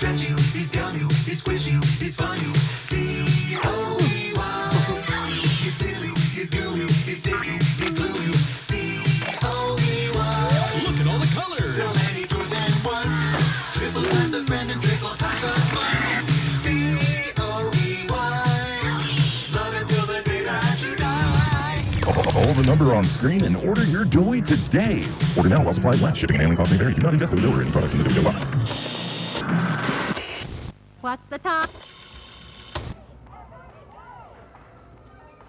stretch you, he's gum you, he's squish you, he's fun you. D-O-E-Y. He's silly, he's goo you, he's sticky, he's glue you. D-O-E-Y. Look at all the colors. So many toys and one. Triple time the friend and triple time the fun. D-O-E-Y. Love it till the day that you die. Call the number on screen and order your toy today. Order now while supplies last. Shipping and handling costs may vary. Do not ingest or deliver any products in the video box. What's the time?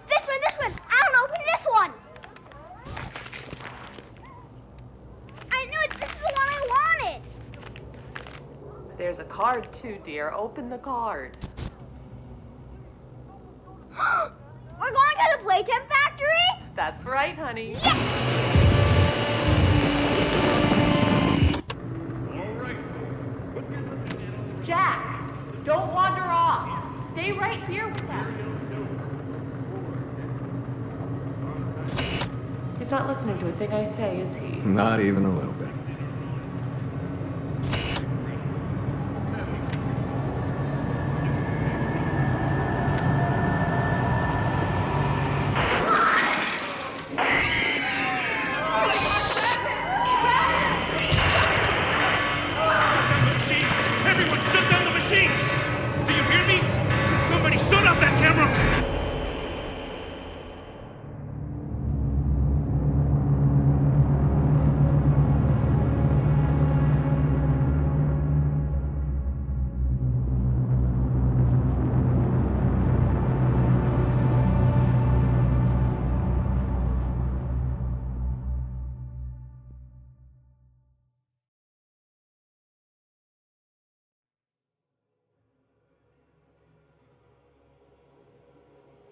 This one! I don't open this one! I knew it! This is the one I wanted! There's a card too, dear. Open the card. We're going to the Playtime factory? That's right, honey. Yes! Jack, don't wander off. Stay right here with them. He's not listening to a thing I say, is he? Not even a little bit. Everyone shut down the machine! Do you hear me? Somebody shut off that camera!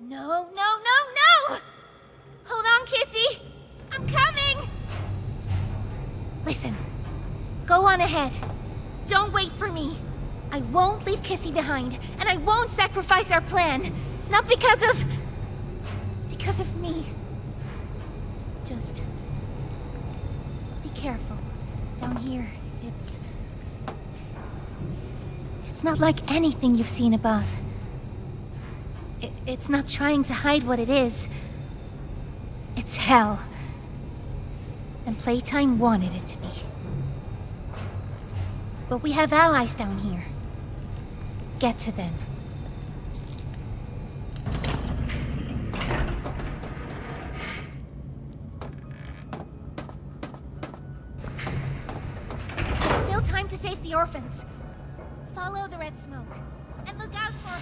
No! Hold on, Kissy! I'm coming! Listen, go on ahead. Don't wait for me. I won't leave Kissy behind, and I won't sacrifice our plan. Not because of me. Just be careful. Down here, it's not like anything you've seen above. It's not trying to hide what it is. It's hell. And Playtime wanted it to be. But we have allies down here. Get to them. There's still time to save the orphans. Follow the red smoke. And look out for...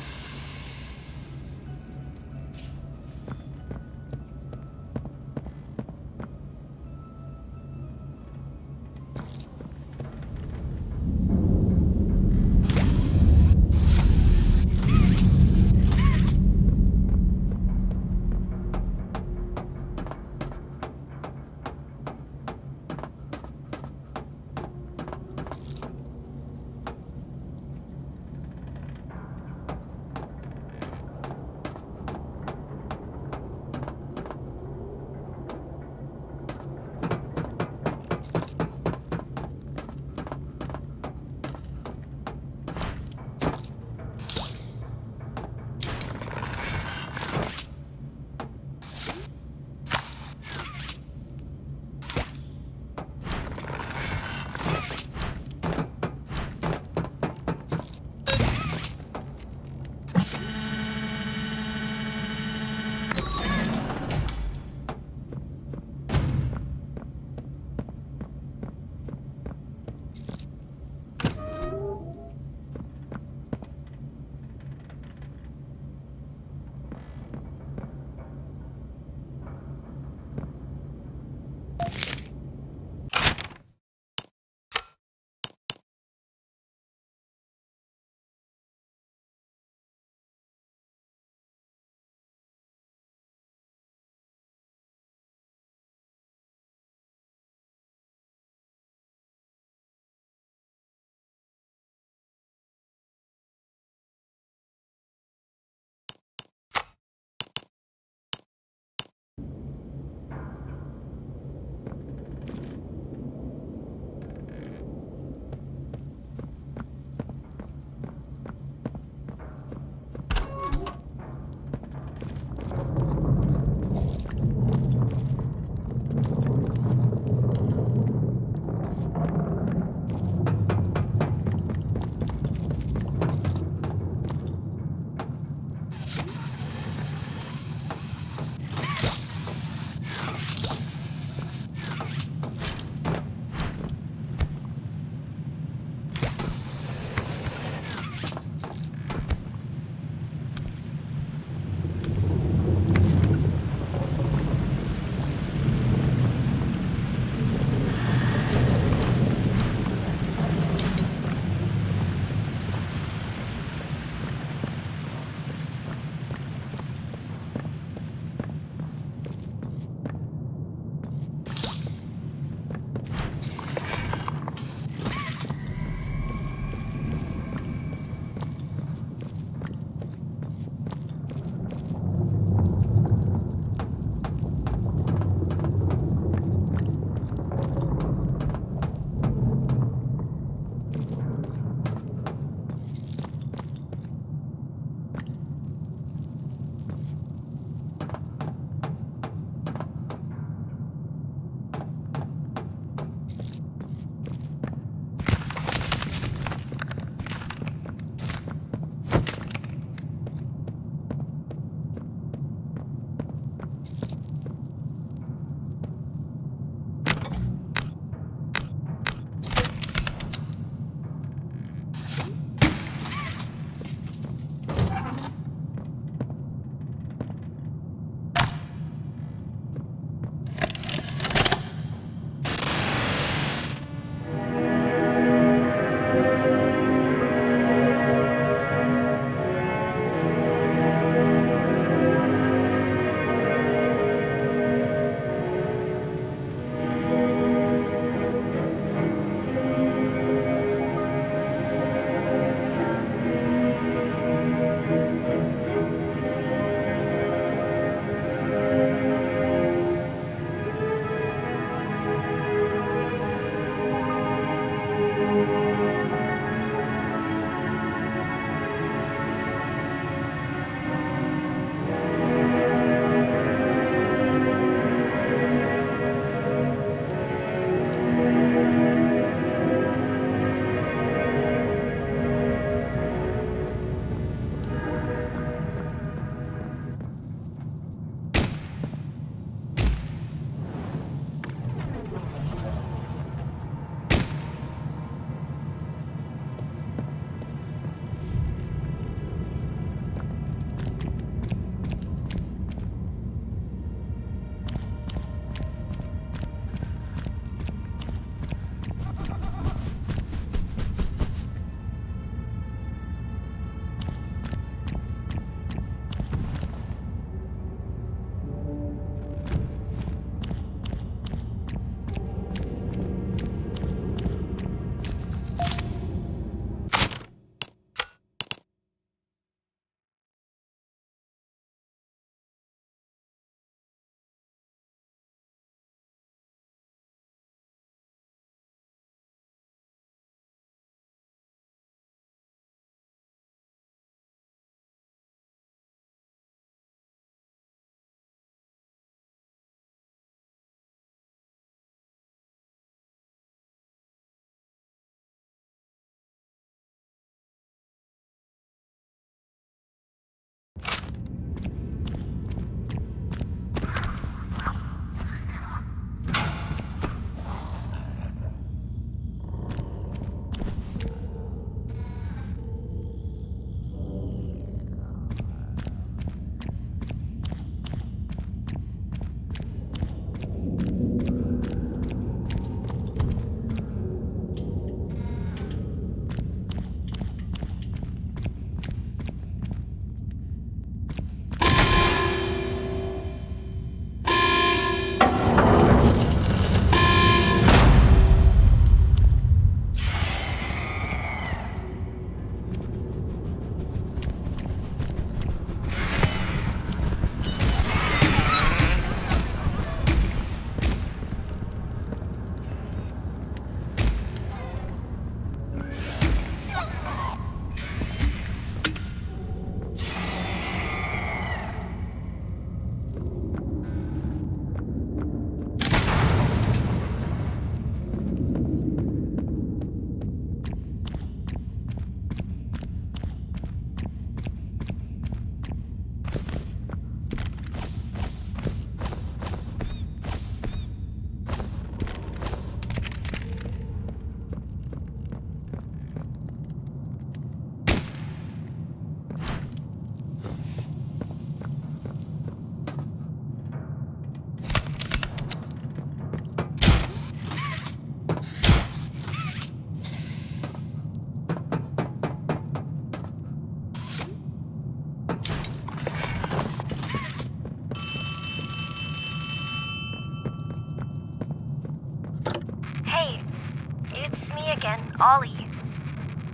Ollie,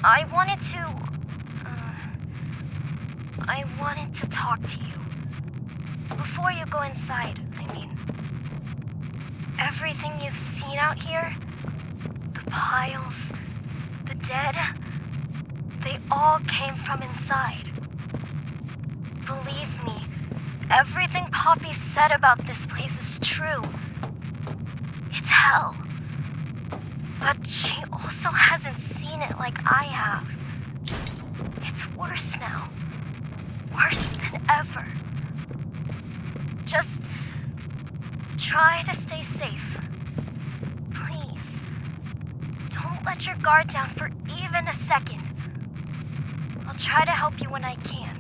I wanted to talk to you. Before you go inside, I mean. Everything you've seen out here, the piles, the dead, they all came from inside. Believe me, everything Poppy said about this place is true. It's hell. But she also hasn't seen it like I have. It's worse now. Worse than ever. Just try to stay safe. Please. Don't let your guard down for even a second. I'll try to help you when I can.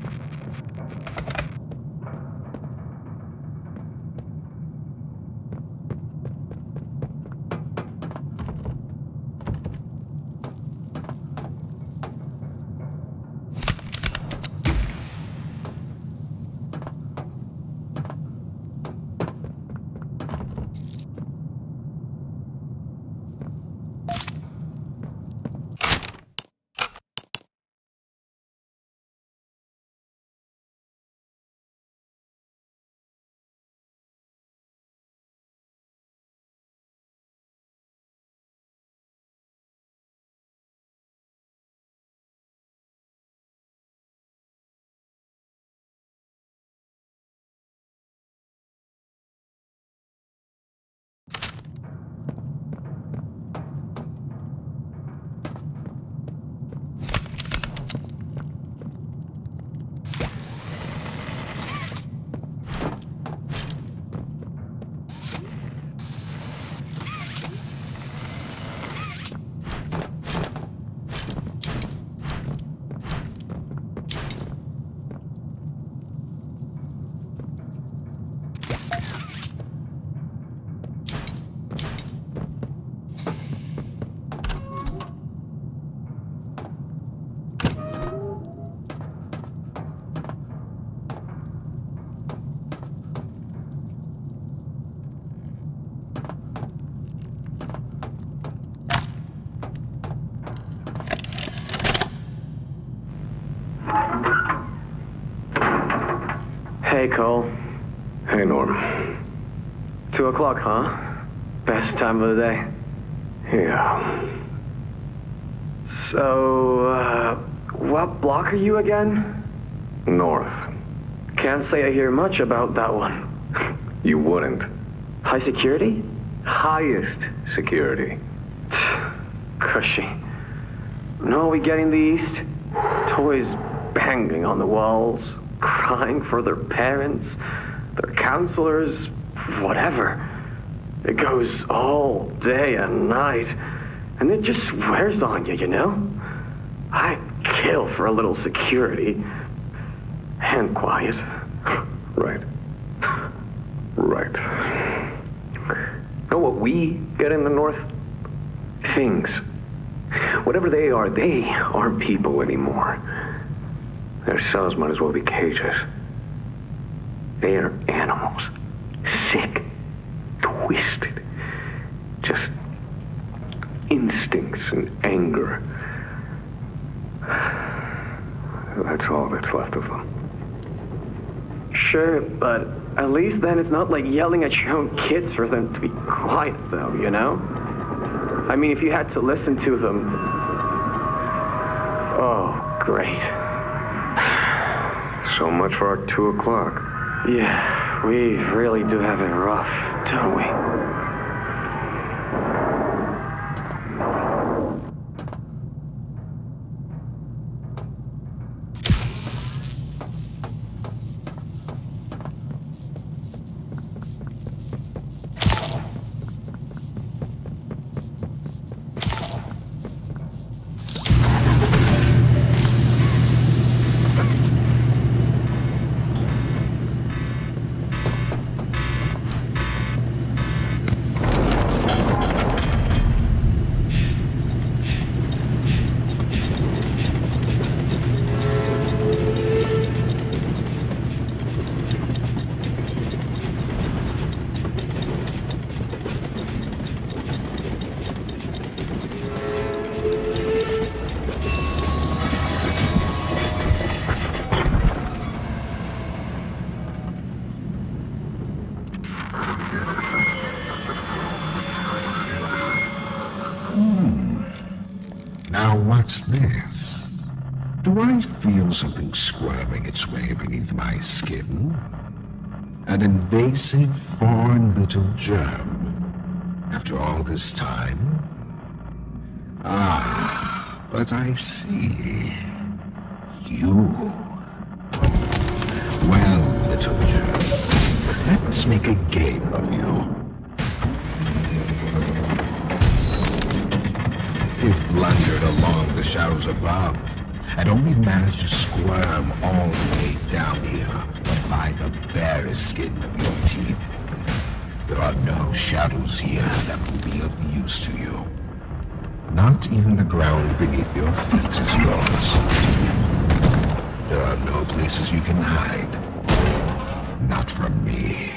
Hey, Cole. Hey, Norm. 2 o'clock, huh? Best time of the day. Yeah. So, what block are you again? North. Can't say I hear much about that one. You wouldn't. High security? Highest security. Cushy. No, we get in the east. Toys banging on the walls, crying for their parents, their counselors, whatever. It goes all day and night, and it just wears on you, you know? I kill for a little security. And quiet. Right. Right. Know what we get in the North? Things. Whatever they aren't people anymore. Their cells might as well be cages. They are animals. Sick. Twisted. Just instincts and anger. That's all that's left of them. Sure, but at least then it's not like yelling at your own kids for them to be quiet, though, you know? I mean, if you had to listen to them... Oh, great. So much for our 2 o'clock. Yeah, we really do have it rough, don't we? What's this? Do I feel something squirming its way beneath my skin? An invasive foreign little germ. After all this time? Ah, but I see. You. Well, little germ, let's make a game of you. You've blundered along the shadows above, and only managed to squirm all the way down here by the barest skin of your teeth. There are no shadows here that will be of use to you. Not even the ground beneath your feet is yours. There are no places you can hide. Not from me.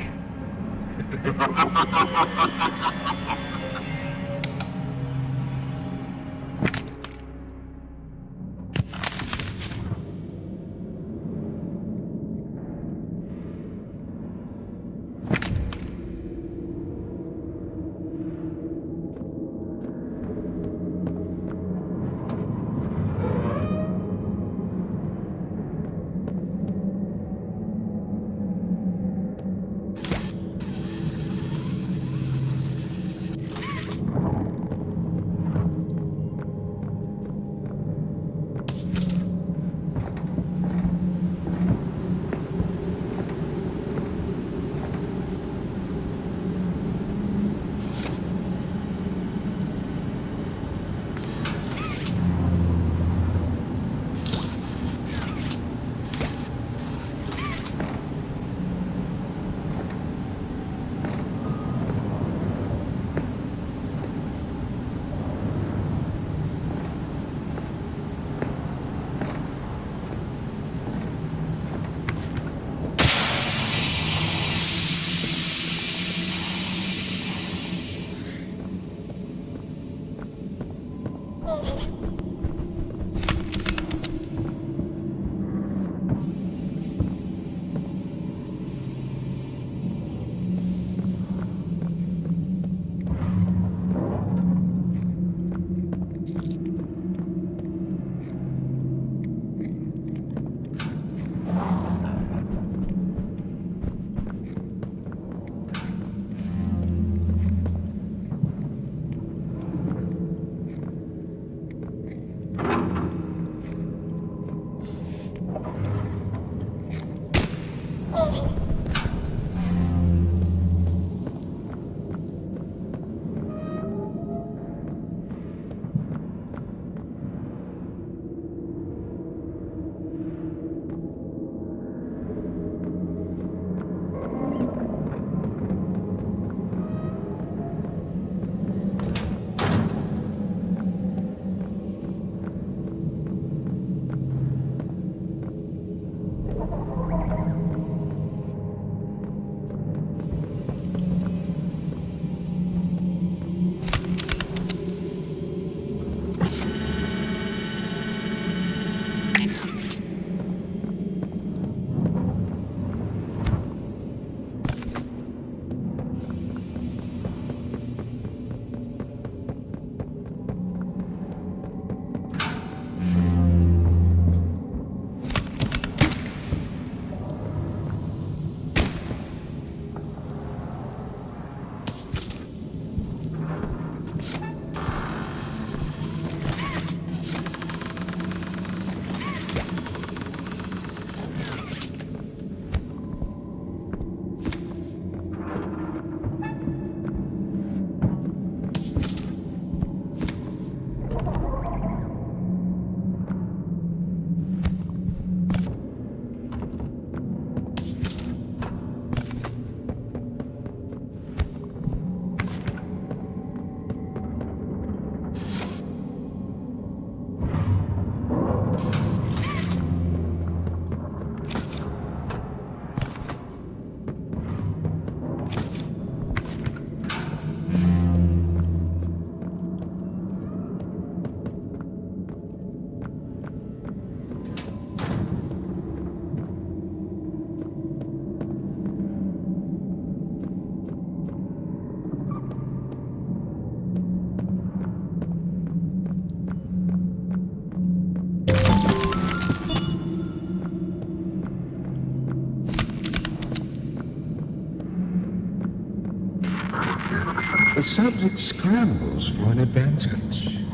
The subject scrambles for an advantage.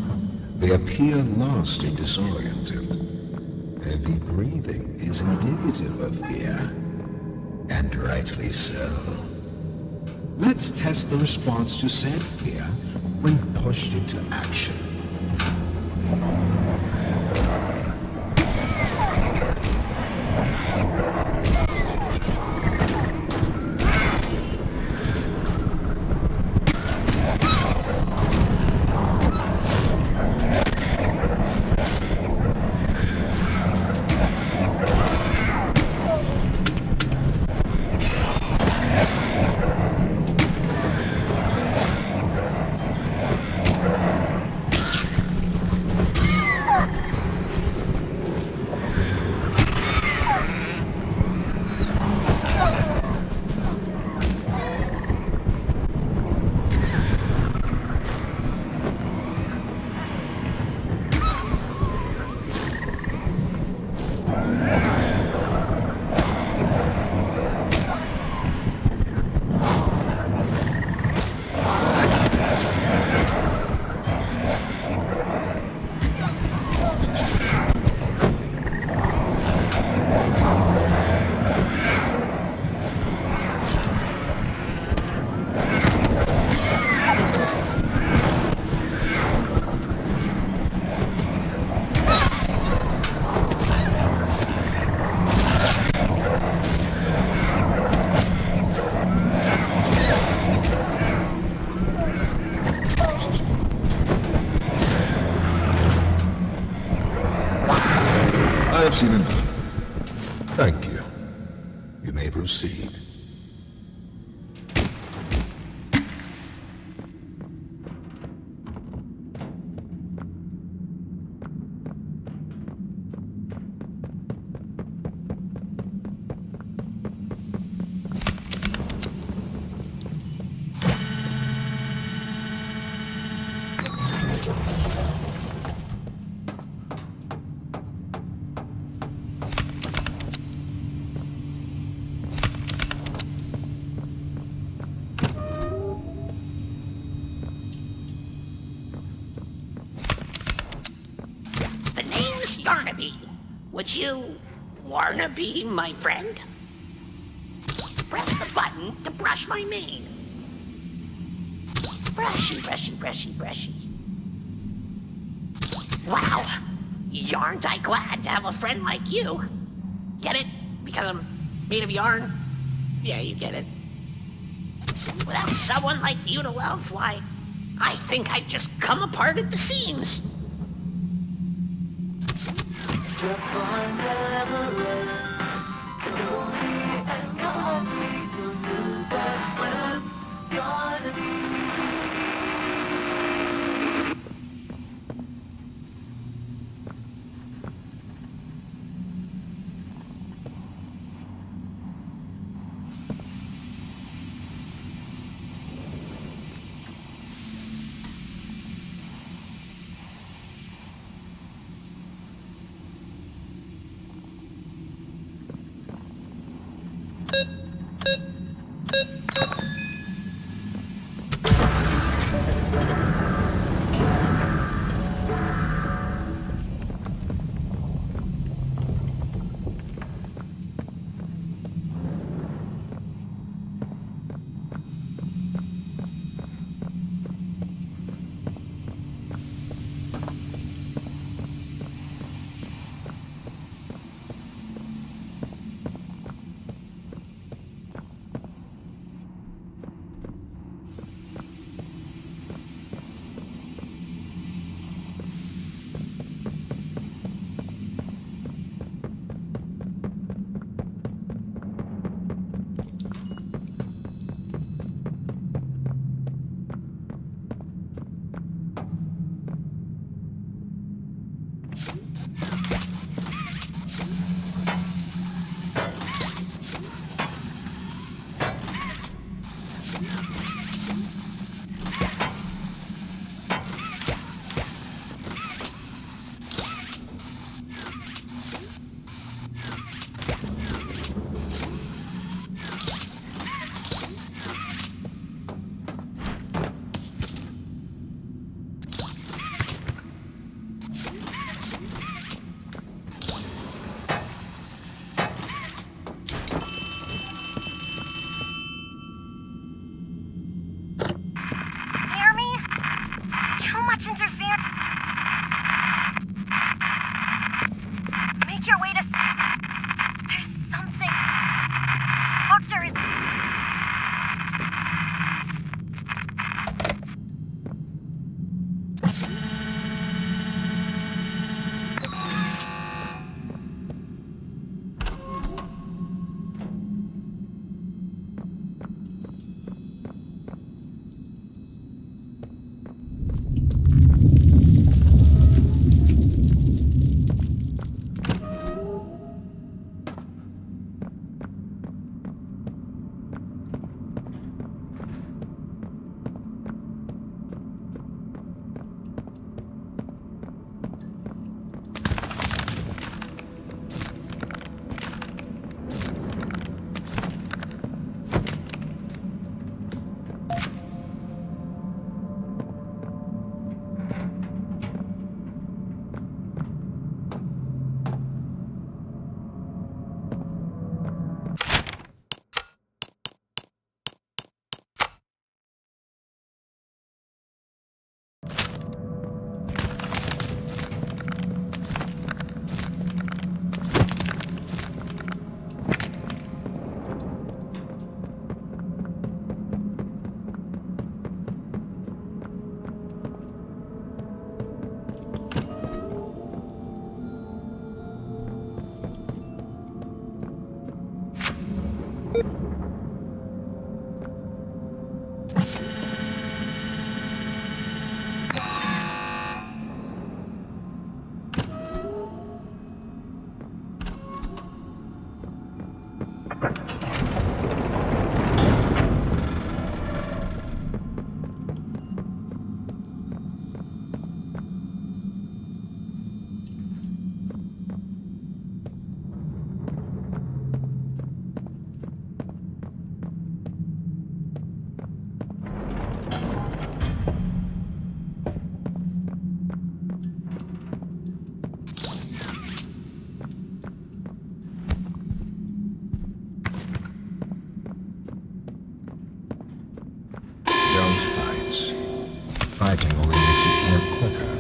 They appear lost and disoriented. Heavy breathing is indicative of fear, and rightly so. Let's test the response to said fear when pushed into action. I've seen enough. Thank you. You may proceed. Would you wanna be my friend? Press the button to brush my mane. Brushy, brushy, brushy, brushy. Wow, yarn't I glad to have a friend like you. Get it? Because I'm made of yarn? Yeah, you get it. Without someone like you to love, why, I think I'd just come apart at the seams. fighting only makes it work quicker.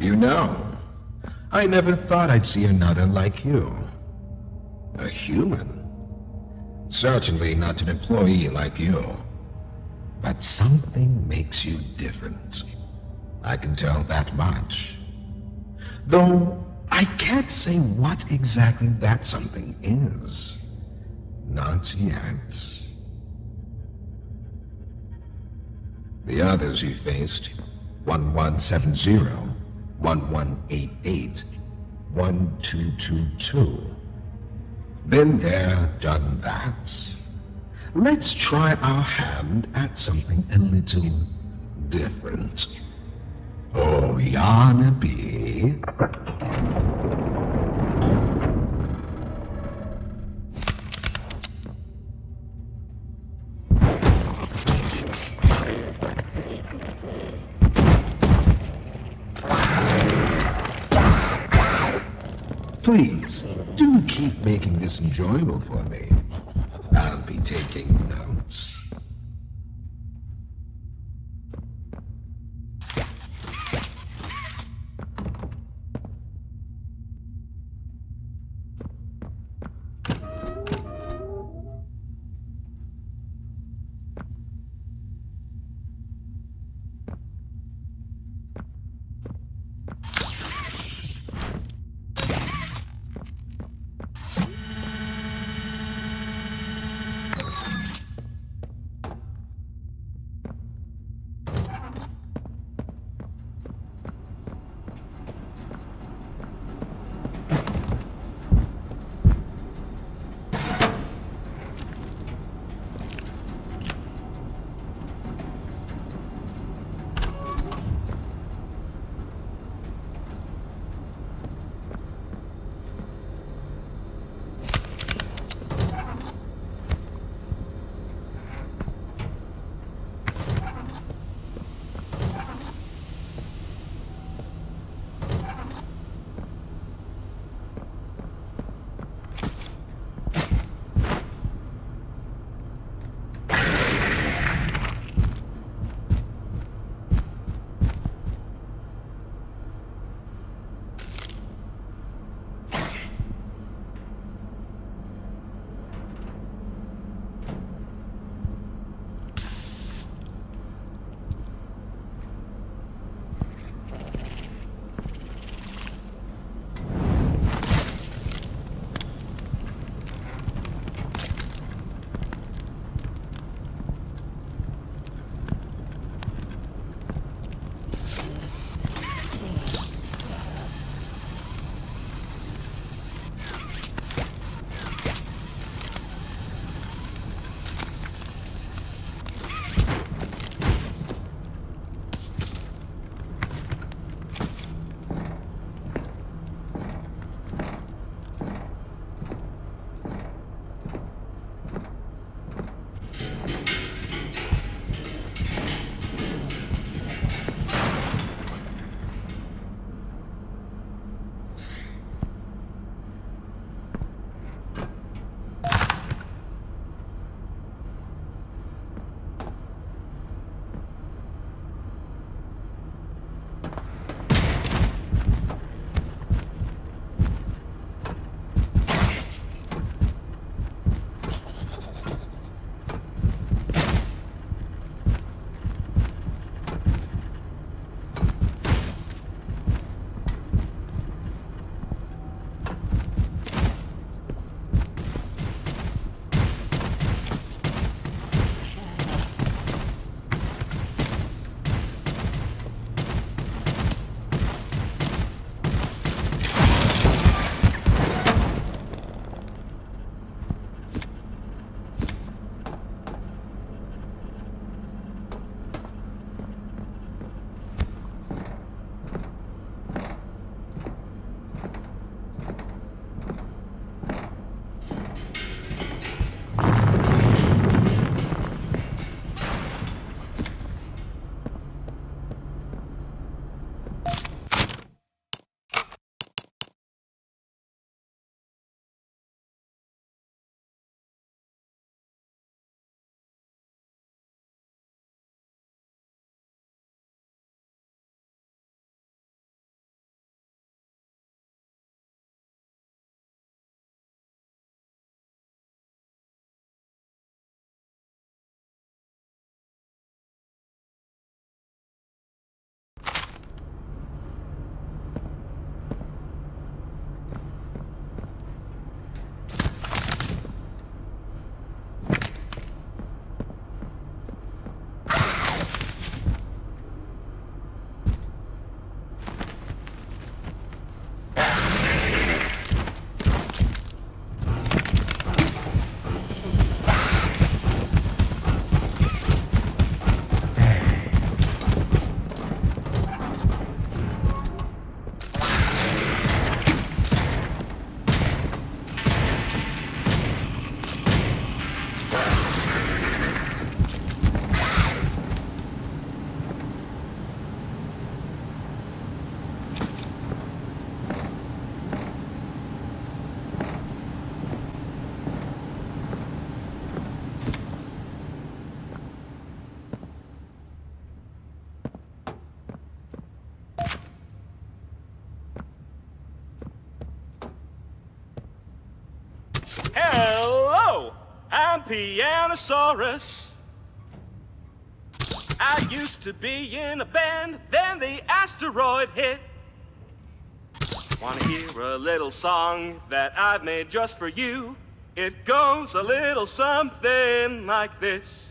You know, I never thought I'd see another like you. A human. Certainly not an employee like you. But something makes you different. I can tell that much. Though I can't say what exactly that something is. Not yet. The others you faced, 1170, 1188, 1222. Been there, done that. Let's try our hand at something a little different. Oh, Yarnaby. Please, do keep making this enjoyable for me. I'll be taking notes. Pianosaurus. I used to be in a band, then the asteroid hit. Wanna hear a little song that I've made just for you? It goes a little something like this.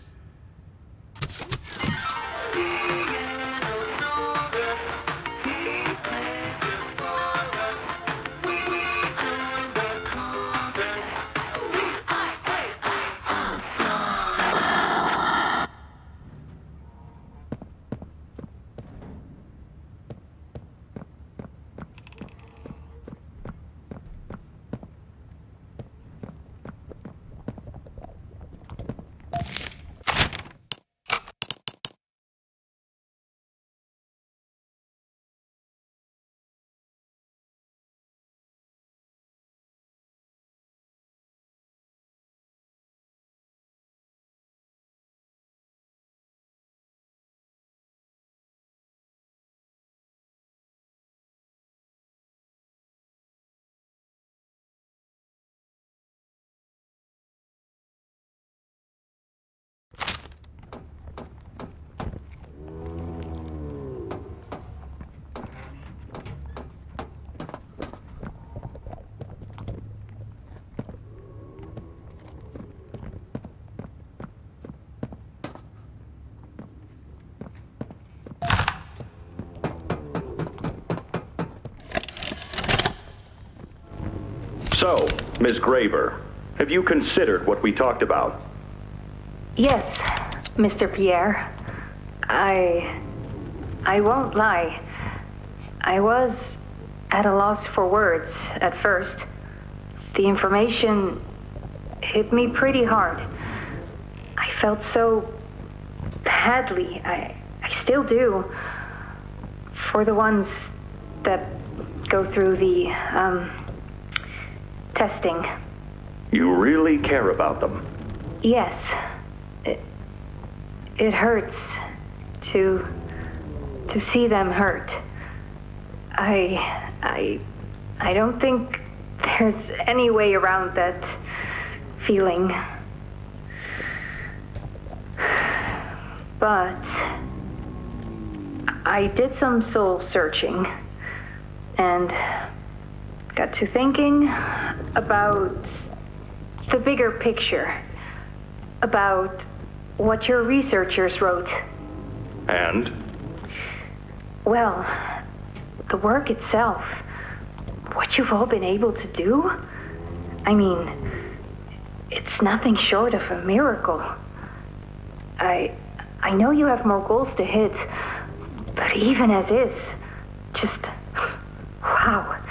So, Ms. Graver, have you considered what we talked about? Yes, Mr. Pierre. I won't lie. I was at a loss for words at first. The information hit me pretty hard. I felt so badly. I still do. For the ones that go through the, testing. You really care about them? Yes. It hurts to see them hurt. I don't think there's any way around that feeling. But I did some soul searching and got to thinking about the bigger picture, about what your researchers wrote. And? Well, the work itself, what you've all been able to do, I mean, it's nothing short of a miracle. I know you have more goals to hit, but even as is, just, wow.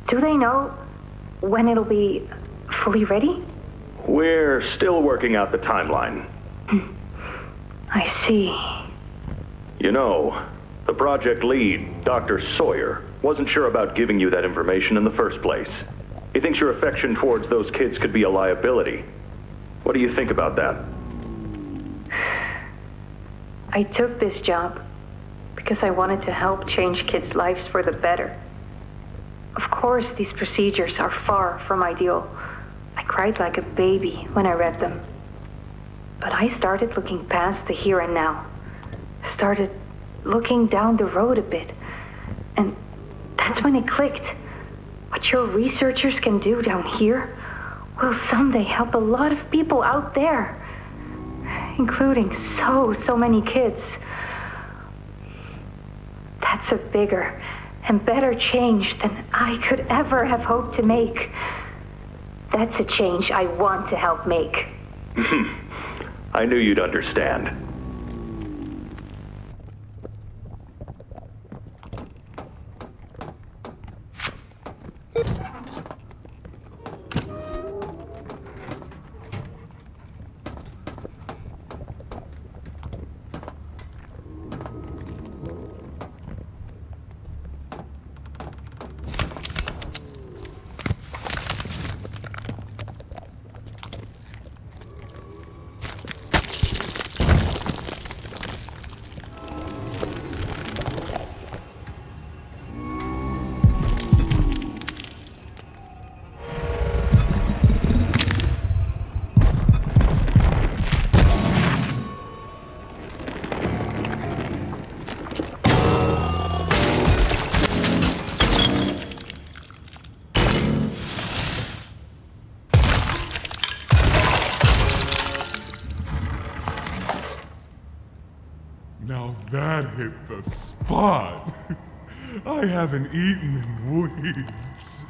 Do they know when it'll be fully ready? We're still working out the timeline. I see. You know, the project lead, Dr. Sawyer, wasn't sure about giving you that information in the first place. He thinks your affection towards those kids could be a liability. What do you think about that? I took this job because I wanted to help change kids' lives for the better. Of course, these procedures are far from ideal. I cried like a baby when I read them. But I started looking past the here and now. Started looking down the road a bit. And that's when it clicked. What your researchers can do down here will someday help a lot of people out there. Including so many kids. That's a bigger and better change than I could ever have hoped to make. That's a change I want to help make. I knew you'd understand. hit the spot. I haven't eaten in weeks.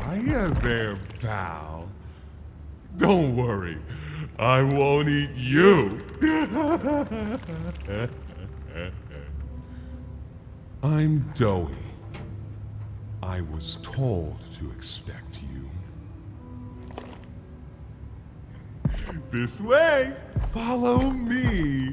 Hiya there, pal. Don't worry, I won't eat you. I'm Doughy. I was told to expect you. This way! Follow me!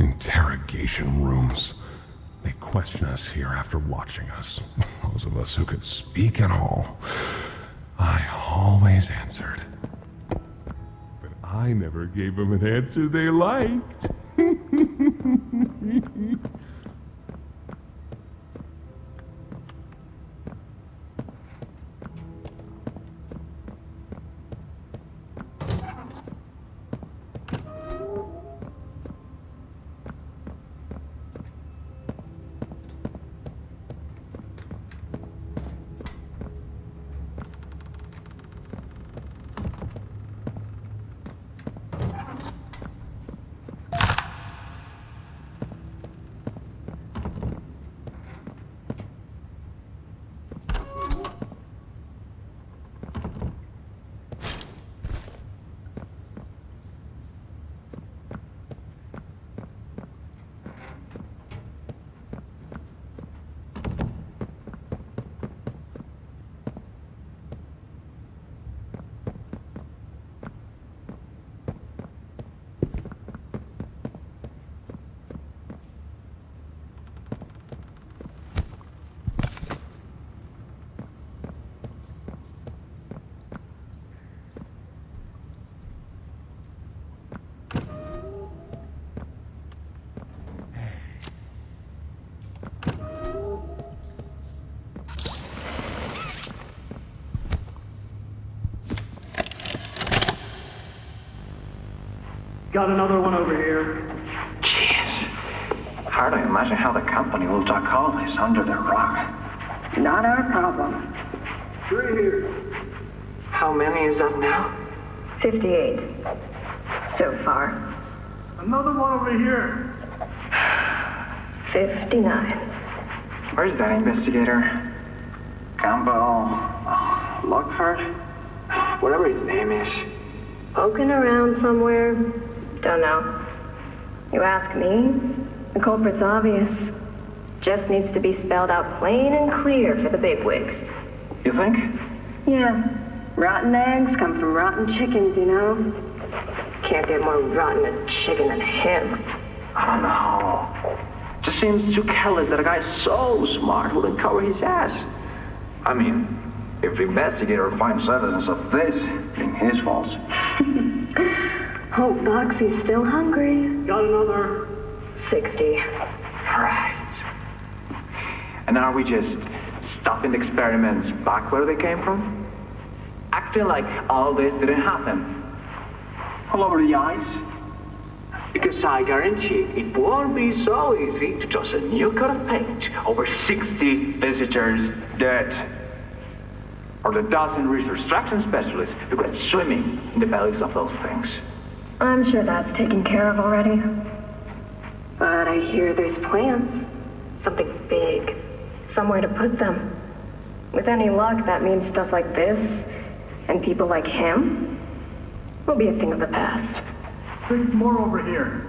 Interrogation rooms. They question us here after watching us. Those of us who could speak at all. I always answered. But I never gave them an answer they liked. Got another one over here. Jeez. Hard to imagine how the company will duck all this under their rock. Not our problem. 3 here. How many is that now? 58. So far. Another one over here. 59. Where's that investigator? Campbell, Lockhart? Whatever his name is. Poking around somewhere? Don't know. You ask me? The culprit's obvious. Just needs to be spelled out plain and clear for the bigwigs. You think? Yeah. Rotten eggs come from rotten chickens, you know? Can't get more rotten a chicken than him. I don't know. Just seems too careless that a guy so smart wouldn't cover his ass. I mean, if the investigator finds evidence of this, it's his fault. Hope Boxy's still hungry. Got another. 60. Right. And are we just stopping the experiments back where they came from? Acting like all this didn't happen. All over the ice. Because I guarantee it won't be so easy to toss a new coat of paint over 60 visitors dead. Or the dozen research extraction specialists who went swimming in the bellies of those things. I'm sure that's taken care of already. But I hear there's plans. Something big. Somewhere to put them. With any luck, that means stuff like this, and people like him, will be a thing of the past. Think more over here.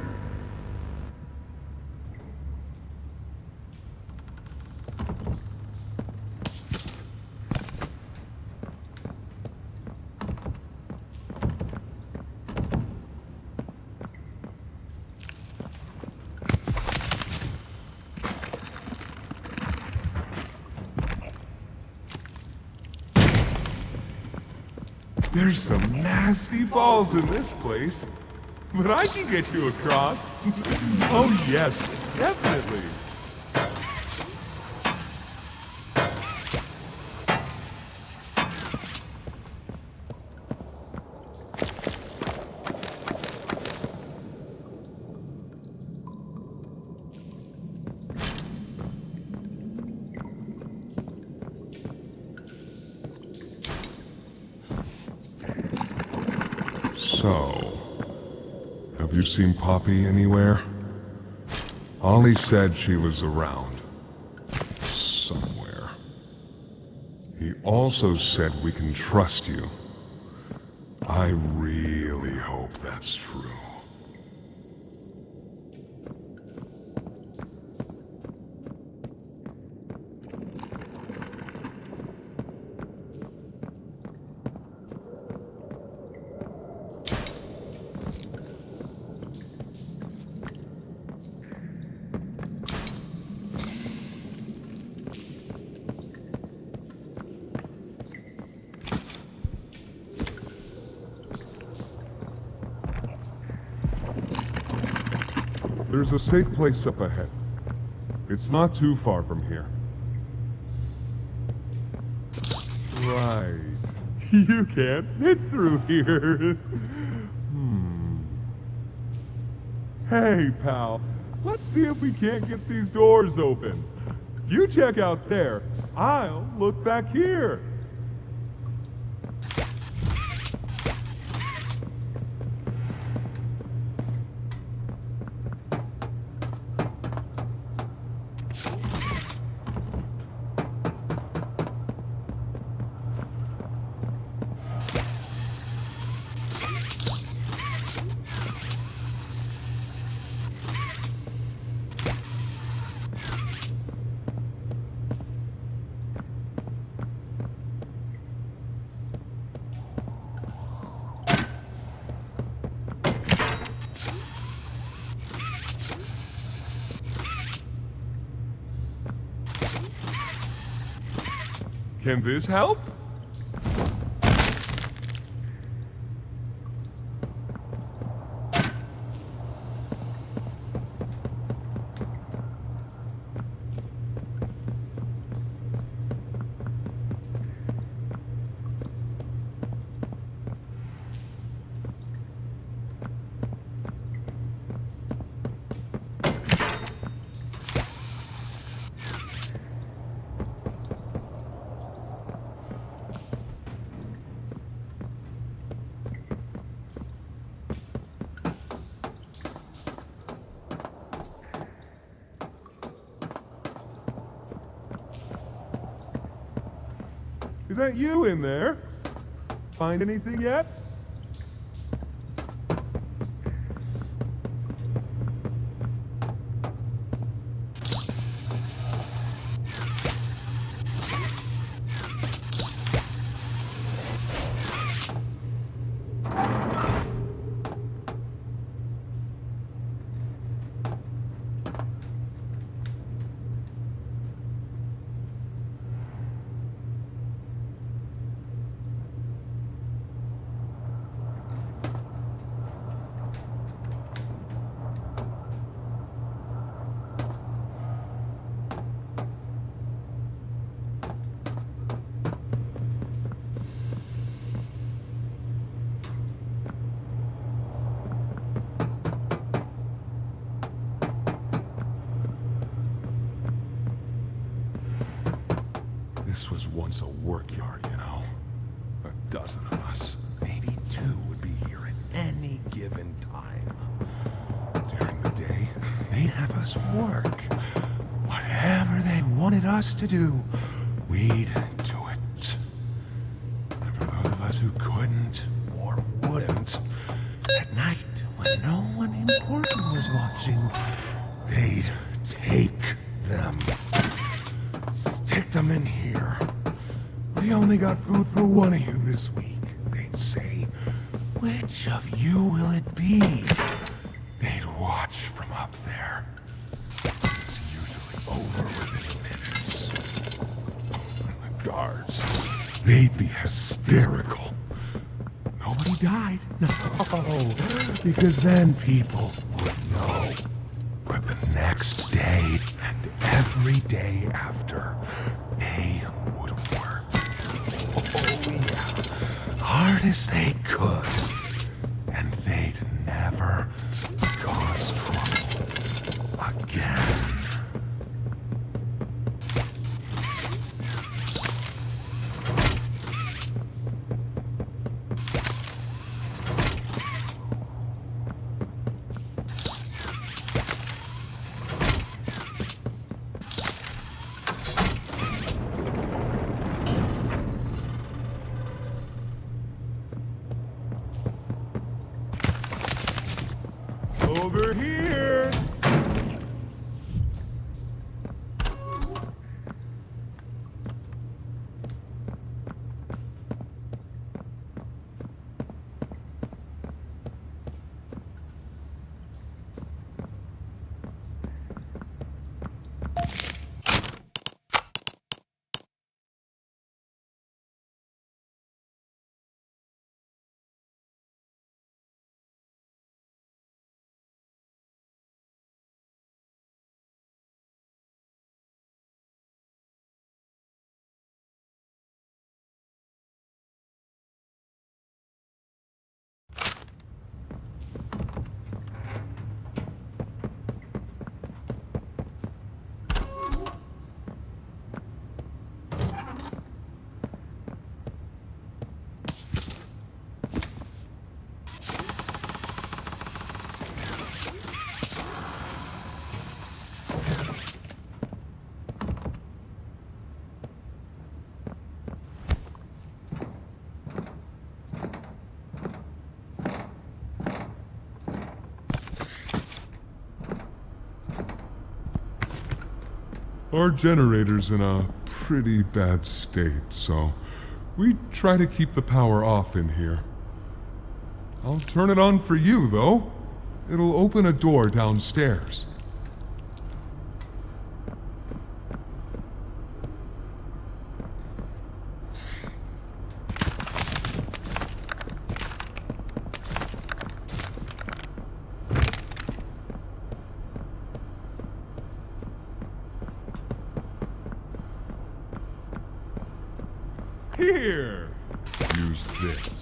There There's some nasty falls in this place, but I can get you across. Oh yes, definitely. So, have you seen Poppy anywhere? Ollie said she was around. Somewhere. He also said we can trust you. I really hope that's true. There's a safe place up ahead. It's not too far from here. Right. You can't fit through here. Hey, pal. Let's see if we can't get these doors open. You check out there. I'll look back here. Can this help? Is that you in there? Find anything yet? This was once a work yard, you know. A dozen of us, maybe two, would be here at any given time. During the day, they'd have us work. Whatever they wanted us to do, we'd do it. And for those of us who couldn't or wouldn't, at night, when no one important was watching, they'd take them. Stick them in here. We only got food for one of you this week. They'd say, which of you will it be? They'd watch from up there. It's usually over within minutes. The guards, they'd be hysterical. nobody died. No, because then people would know. But the next day and every day after, they would work. Oh yeah, hard as they could. And they'd never cause trouble again. Over here! Our generator's in a pretty bad state, so we try to keep the power off in here. I'll turn it on for you, though. It'll open a door downstairs. Here! Use this.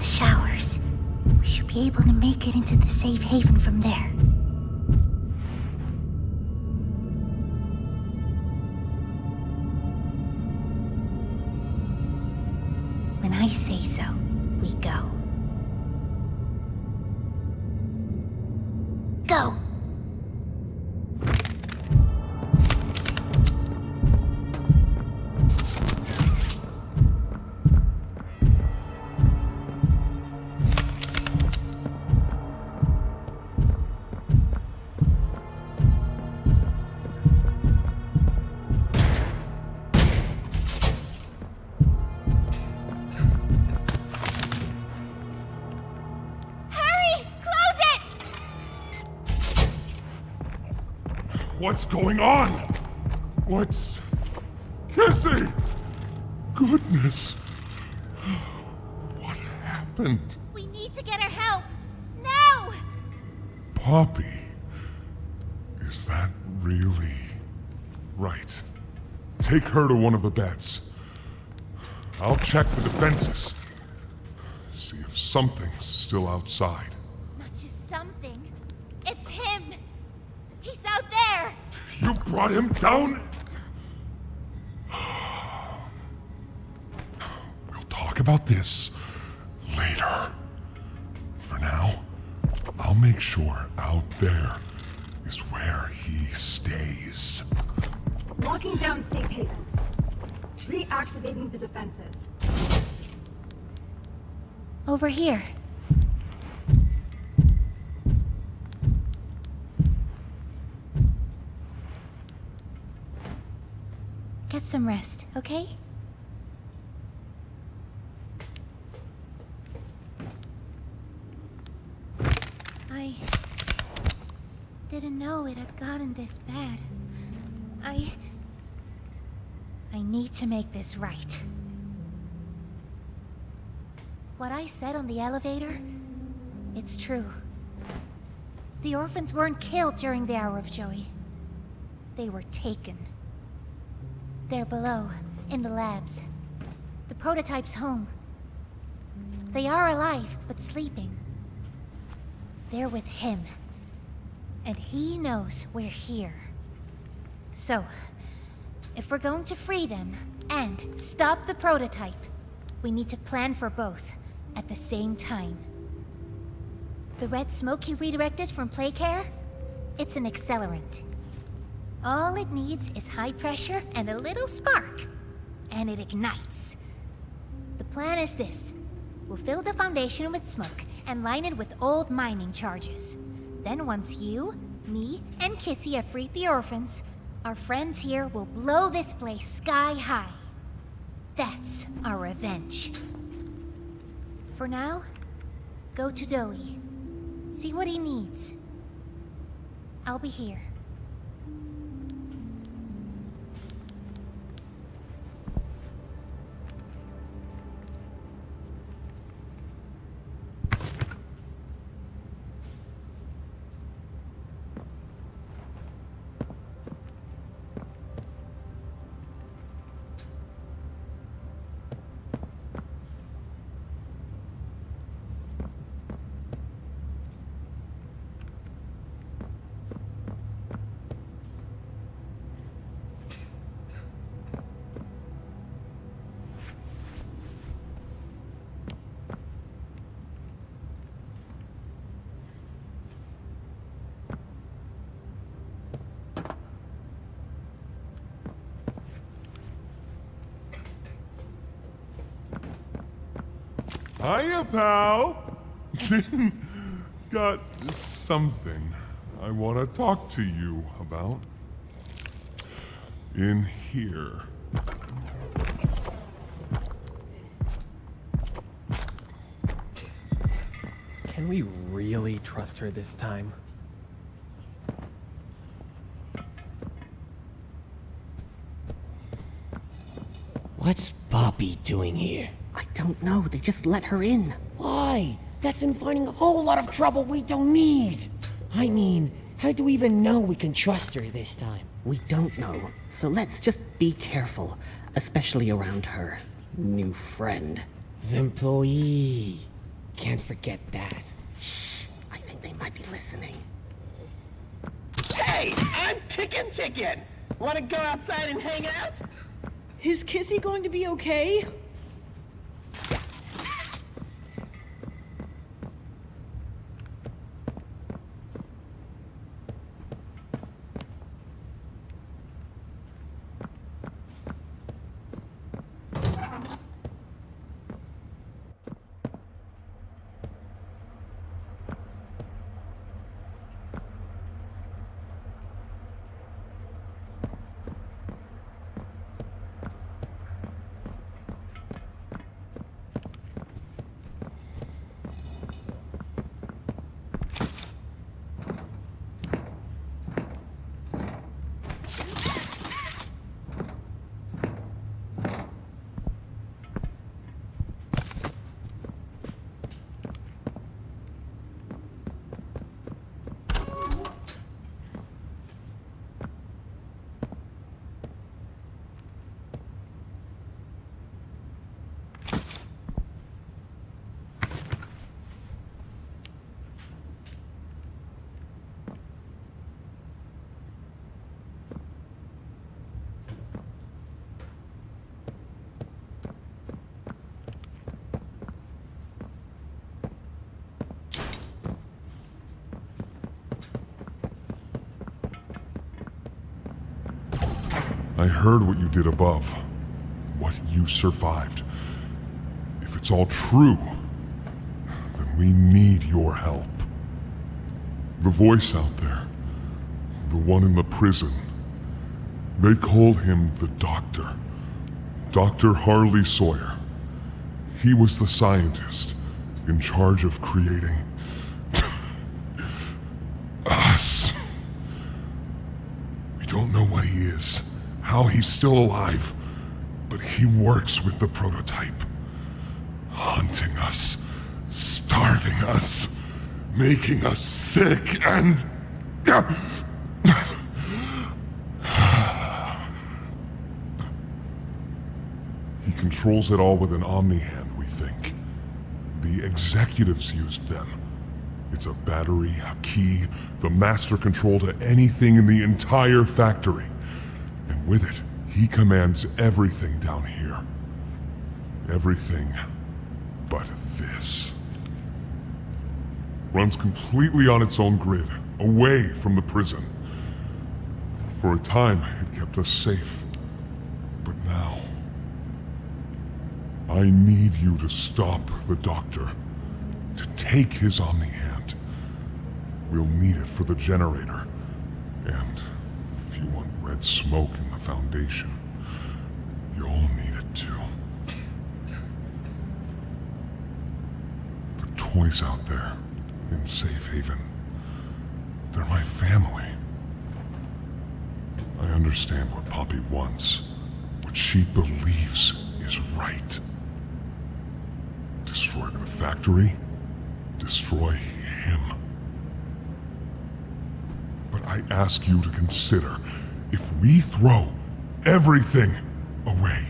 the showers. We should be able to make it into the safe haven from there. When I say so, we go. Go! What's going on? What's... Kissy! Goodness. What happened? We need to get her help. Now! Poppy. Is that really... Right. Take her to one of the beds. I'll check the defenses. See if something's still outside. Not just something. It's him! He's out there! You brought him down? We'll talk about this later. For now, I'll make sure out there is where he stays. Locking down safe haven. Reactivating the defenses. Over here. Get some rest, okay? I didn't know it had gotten this bad. I need to make this right. What I said on the elevator, it's true. The orphans weren't killed during the Hour of Joey. They were taken. They're below, in the labs. The prototype's home. They are alive, but sleeping. They're with him. And he knows we're here. So, if we're going to free them and stop the prototype, we need to plan for both at the same time. The red smoke you redirected from Playcare? It's an accelerant. All it needs is high pressure and a little spark, and it ignites. The plan is this. We'll fill the foundation with smoke and line it with old mining charges. Then once you, me, and Kissy have freed the orphans, our friends here will blow this place sky high. That's our revenge. For now, go to Doey. See what he needs. I'll be here. Hiya, pal! Got something I want to talk to you about. In here. Can we really trust her this time? What's Poppy doing here? I don't know. They just let her in. Why? That's inviting a whole lot of trouble we don't need. I mean, how do we even know we can trust her this time? We don't know. So let's just be careful, especially around her new friend. The employee. can't forget that. I think they might be listening. Hey, I'm Chicken. Wanna go outside and hang out? Is Kissy going to be okay? I heard what you did above. What you survived. If it's all true, then we need your help. The voice out there, the one in the prison, they called him the Doctor. Dr. Harley Sawyer. He was the scientist in charge of creating us. We don't know what he is, how he's still alive, but he works with the prototype. Hunting us, starving us, making us sick, and... He controls it all with an omni-hand, we think. The executives used them. It's a battery, a key, the master control to anything in the entire factory. And with it, he commands everything down here. Everything but this. Runs completely on its own grid, away from the prison. For a time, it kept us safe. But now... I need you to stop the Doctor. To take his omni-hand. We'll need it for the generator. And if you want red smoke in the Foundation, you'll need it too. The toys out there in Safe Haven, they're my family. I understand what Poppy wants, what she believes is right. Destroy the factory, destroy him. But I ask you to consider, if we throw everything away,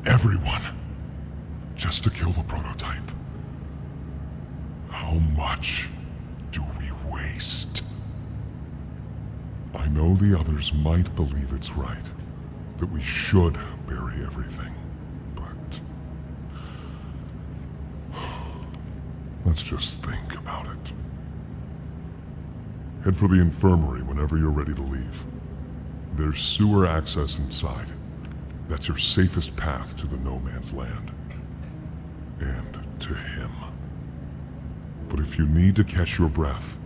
everyone, just to kill the prototype, how much do we waste? I know the others might believe it's right, that we should bury everything, but... let's just think about it. Head for the infirmary whenever you're ready to leave. There's sewer access inside. That's your safest path to the no man's land. And to him. But if you need to catch your breath,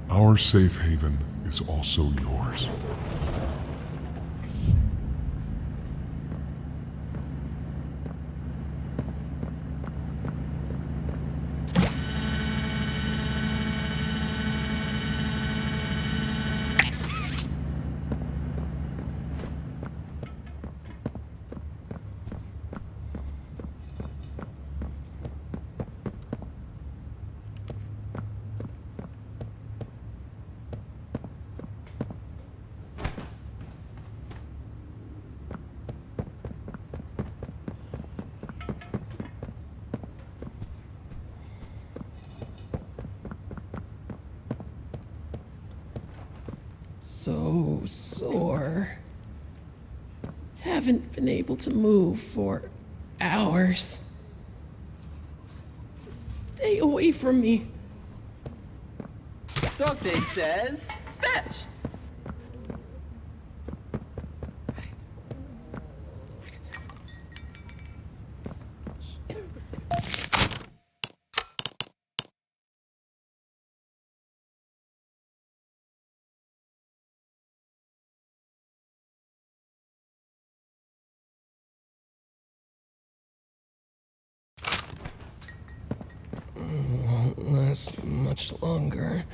our safe haven is also yours. so sore. Haven't been able to move for hours. Stay away from me. Doctor says, fetch! Won't last much longer.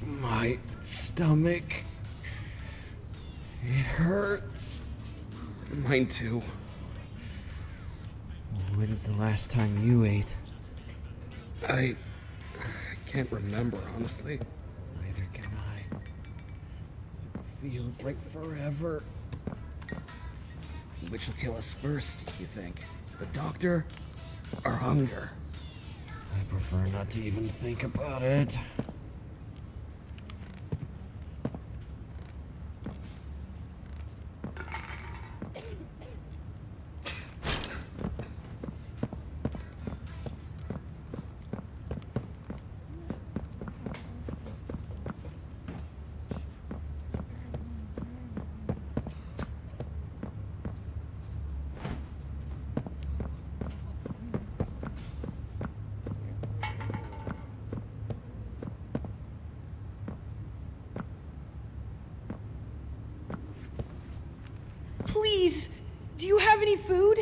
My stomach. It hurts. Mine too. When's the last time you ate? I can't remember, honestly. Neither can I. It feels like forever. Which will kill us first, you think? The doctor or hunger? I prefer not to even think about it. Please, do you have any food?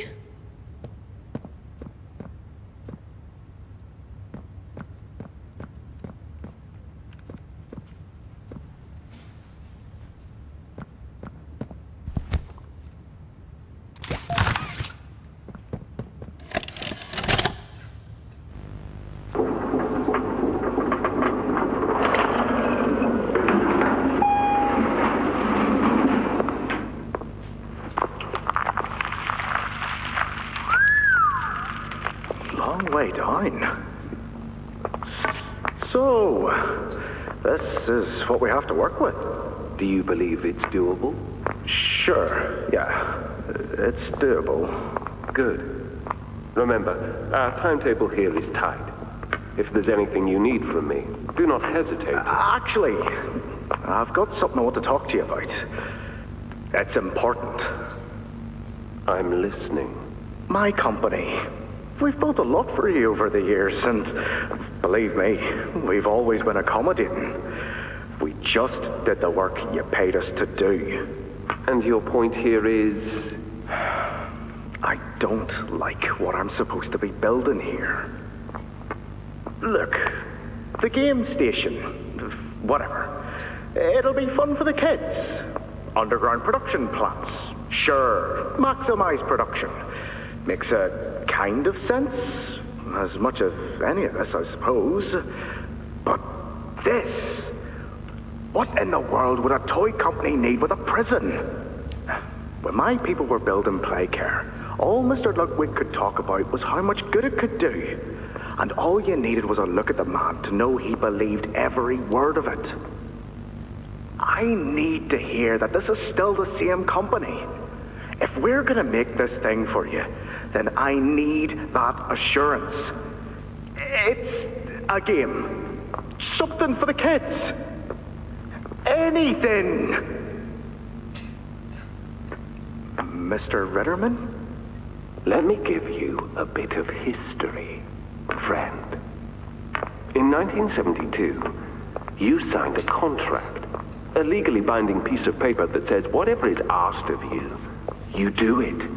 Way down. So, this is what we have to work with. Do you believe it's doable? Sure, yeah. It's doable. Good. Remember, our timetable here is tight. If there's anything you need from me, do not hesitate. Actually, I've got something I want to talk to you about. It's important. I'm listening. My company. We've built a lot for you over the years, and believe me, we've always been accommodating. We just did the work you paid us to do. And your point here is? I don't like what I'm supposed to be building here. Look, the game station, whatever, it'll be fun for the kids. Underground production plants, sure, maximize production. Makes a kind of sense, as much of any of this, I suppose. But this, what in the world would a toy company need with a prison? When my people were building Playcare, all Mr. Ludwig could talk about was how much good it could do. And all you needed was a look at the man to know he believed every word of it. I need to hear that this is still the same company. If we're gonna make this thing for you, then I need that assurance. It's a game. Something for the kids. Anything. Mr. Ritterman? Let me give you a bit of history, friend. In 1972, you signed a contract, a legally binding piece of paper that says whatever is asked of you, you do it.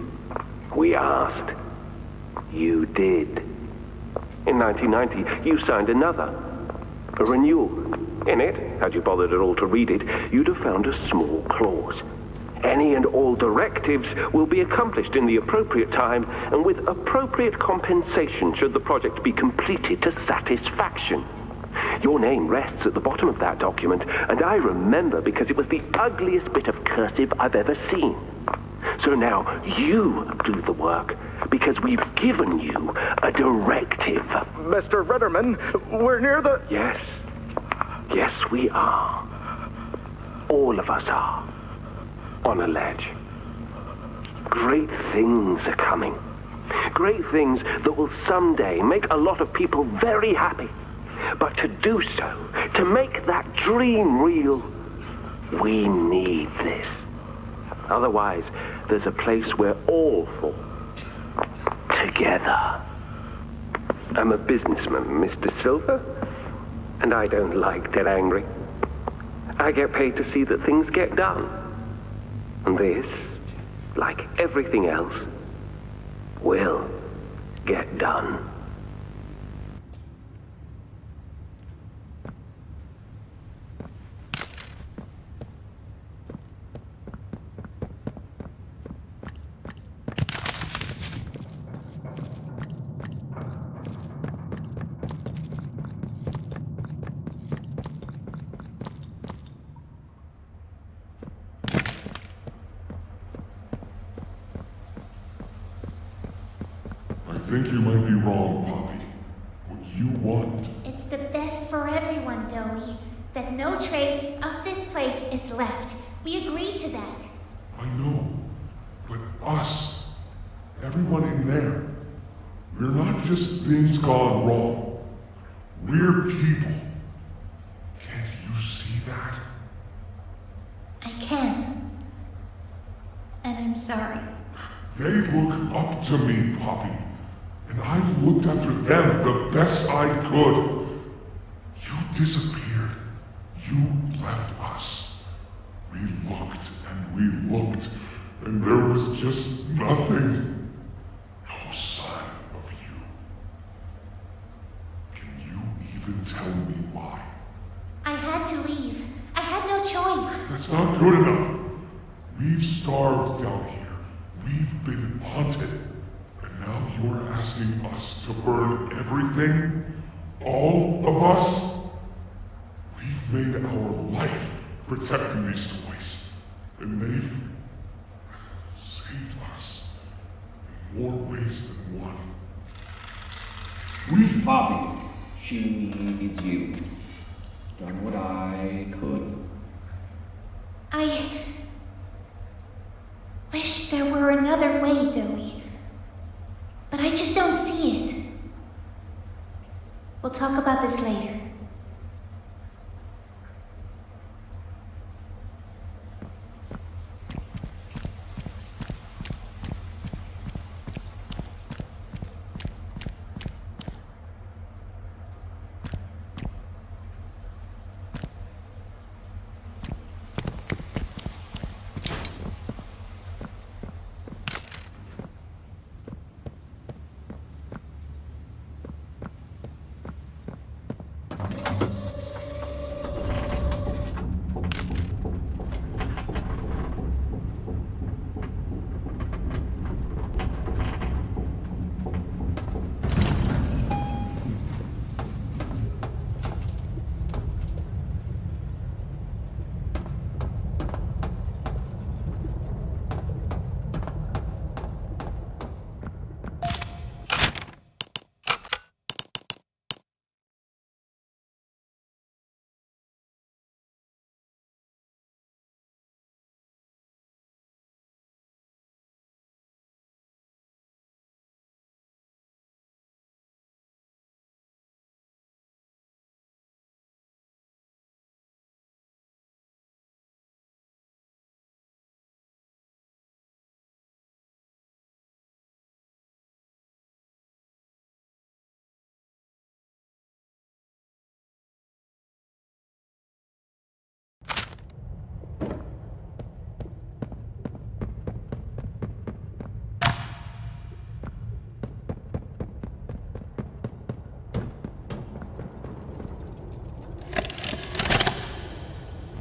We asked. You did. In 1990, you signed another, a renewal. In it, had you bothered at all to read it, you'd have found a small clause. Any and all directives will be accomplished in the appropriate time and with appropriate compensation should the project be completed to satisfaction. Your name rests at the bottom of that document, and I remember because it was the ugliest bit of cursive I've ever seen. So now you do the work, because we've given you a directive. Mr. Ritterman, we're near the... Yes. Yes, we are. All of us are. On a ledge. Great things are coming. Great things that will someday make a lot of people very happy. But to do so, to make that dream real, we need this. Otherwise, there's a place we're all for. Together. I'm a businessman, Mr. Silver, and I don't like dead angry. I get paid to see that things get done. And this, like everything else, will get done. I think you might be wrong, Poppy. What you want... It's the best for everyone, Doey. That no trace of this place is left. We agreed to that. I know. But us, everyone in there, we're not just things gone wrong. We're people. Can't you see that? I can. And I'm sorry. They look up to me, Poppy. And I've looked after them the best I could. You disappeared. You left us. We looked and we looked, and there was just nothing. No sign of you. Can you even tell me why? I had to leave. I had no choice. That's not good enough. We've starved down here. We've been haunted. And now you're asking us to burn everything? All of us? We've made our life protecting these toys. And they've saved us in more ways than one. We, Poppy, she needs you. Done what I could. I wish there were another way, Doey. But I just don't see it. We'll talk about this later.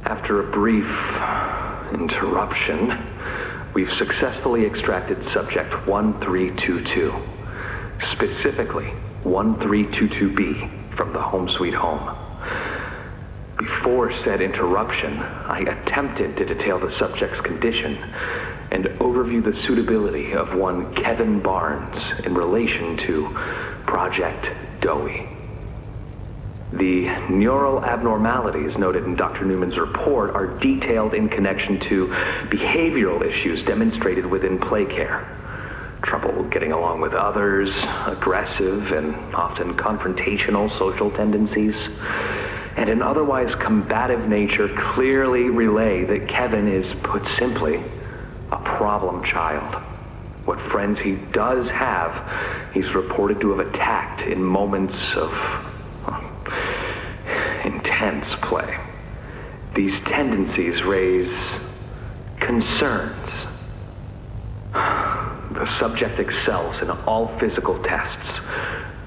After a brief interruption, we've successfully extracted subject 1322, specifically 1322B from the Home Sweet Home. Before said interruption, I attempted to detail the subject's condition and overview the suitability of one Kevin Barnes in relation to Project Dowie. The neural abnormalities noted in Dr. Newman's report are detailed in connection to behavioral issues demonstrated within play care. Trouble getting along with others, aggressive and often confrontational social tendencies, and an otherwise combative nature clearly relay that Kevin is, put simply, a problem child. What friends he does have, he's reported to have attacked in moments of intense play. These tendencies raise concerns. The subject excels in all physical tests.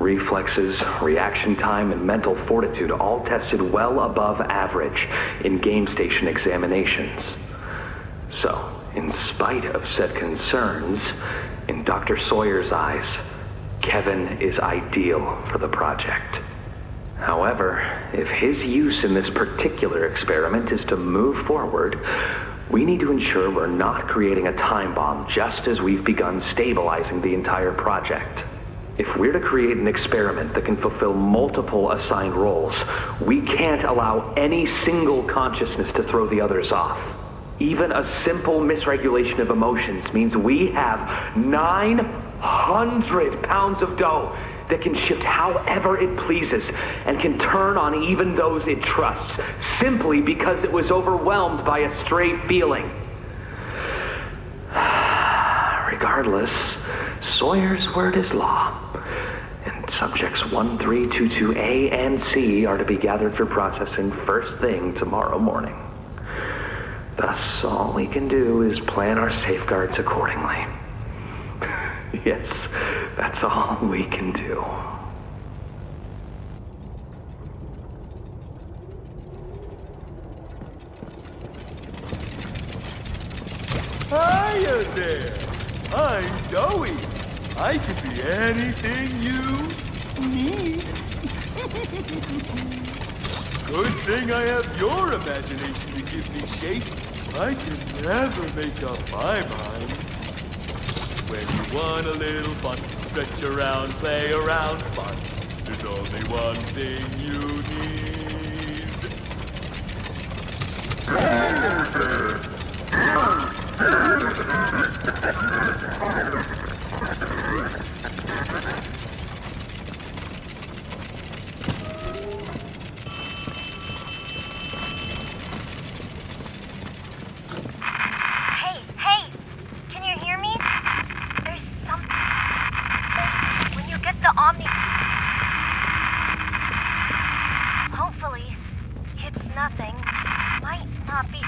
Reflexes, reaction time, and mental fortitude all tested well above average in game station examinations. So, in spite of said concerns, in Dr. Sawyer's eyes, Kevin is ideal for the project. However, if his use in this particular experiment is to move forward, we need to ensure we're not creating a time bomb just as we've begun stabilizing the entire project. If we're to create an experiment that can fulfill multiple assigned roles, we can't allow any single consciousness to throw the others off. Even a simple misregulation of emotions means we have 900 pounds of dough that can shift however it pleases and can turn on even those it trusts, simply because it was overwhelmed by a stray feeling. Regardless, Sawyer's word is law, and subjects 1322A and C are to be gathered for processing first thing tomorrow morning. Thus, all we can do is plan our safeguards accordingly. Yes, that's all we can do. Hiya there! I'm Dowie. I can be anything you need. Good thing I have your imagination to give me shape. I can never make up my mind. When you want a little fun, stretch around, play around, fun. There's only one thing you Hey, can you hear me? There's something. When you get the Omni... Hopefully, it's nothing. Might not be...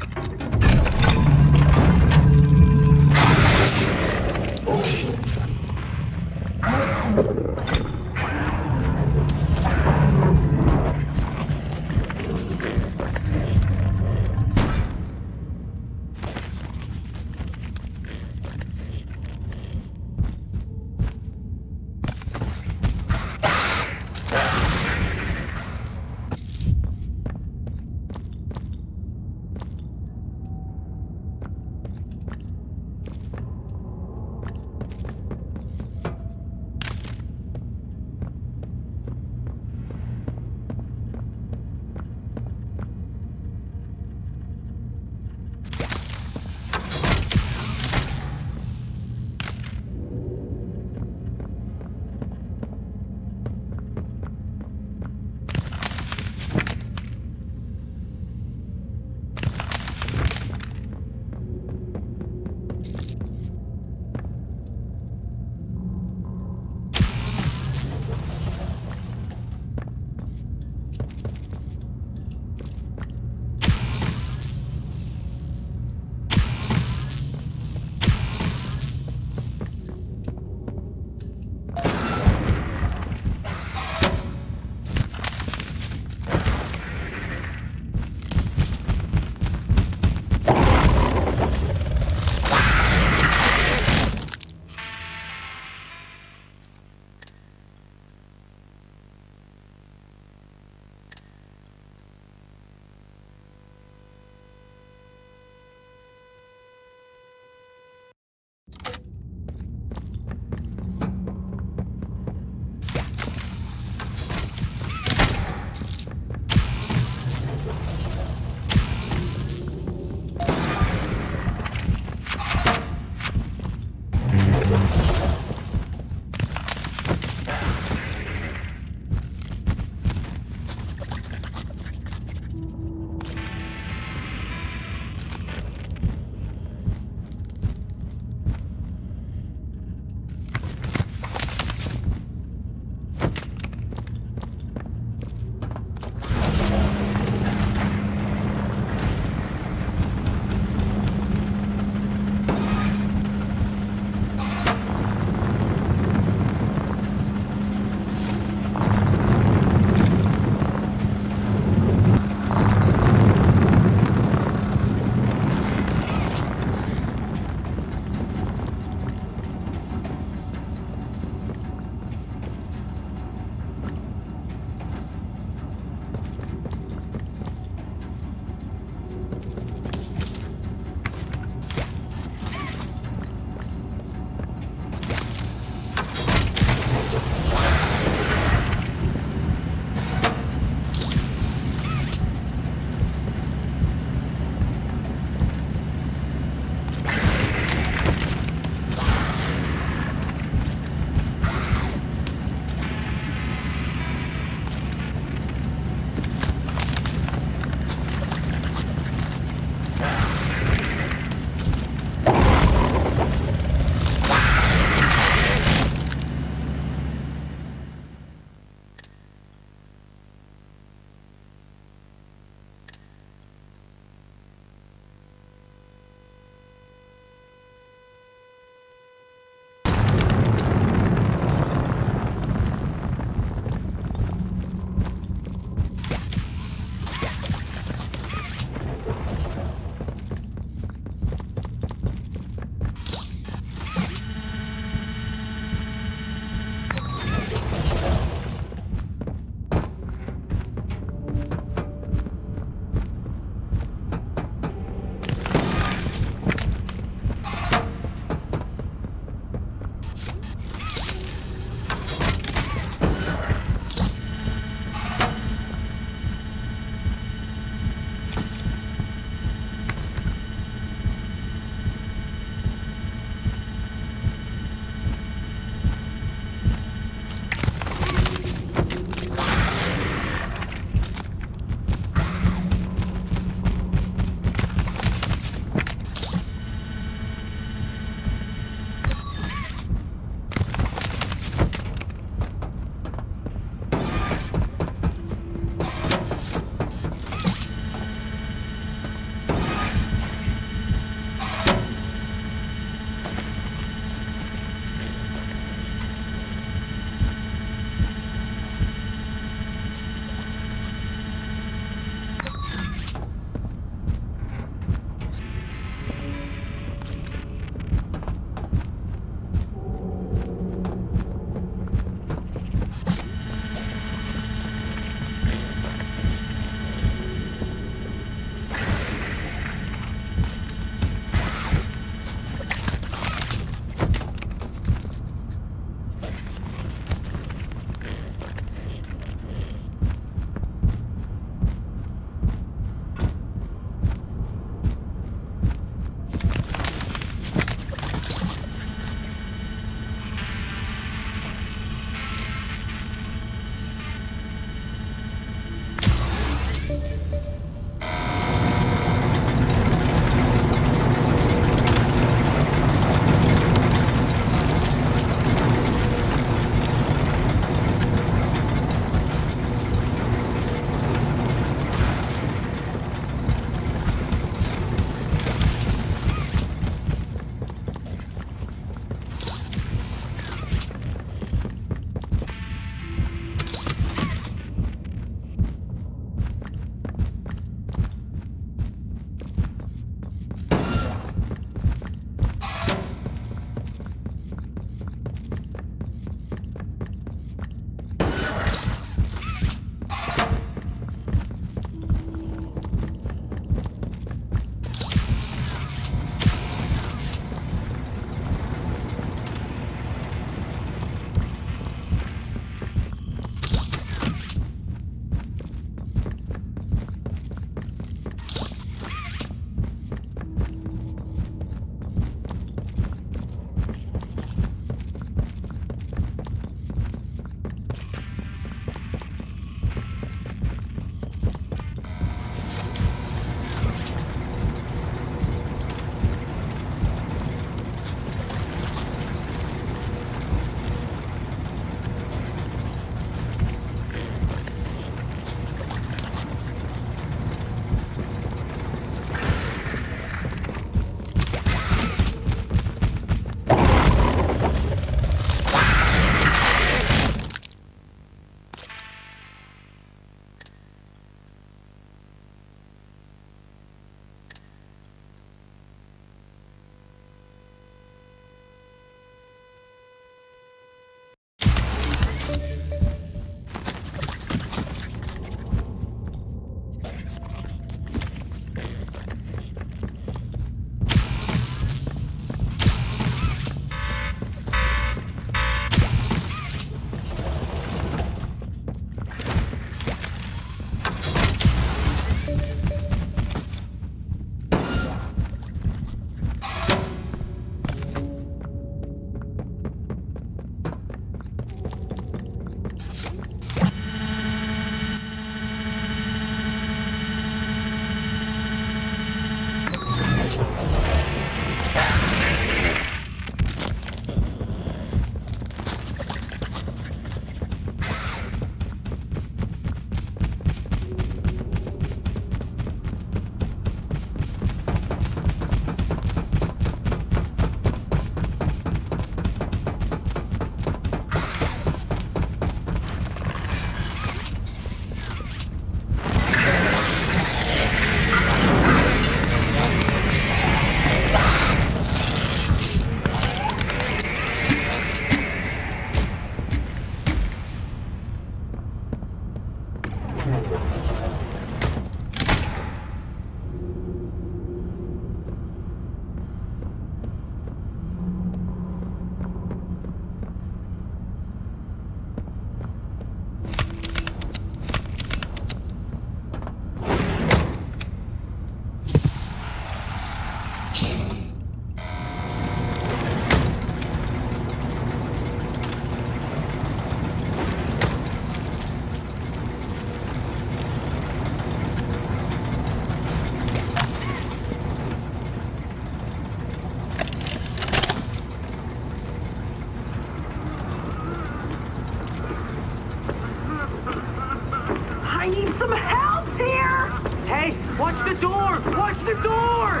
I need some help here! Hey, watch the door! Watch the door!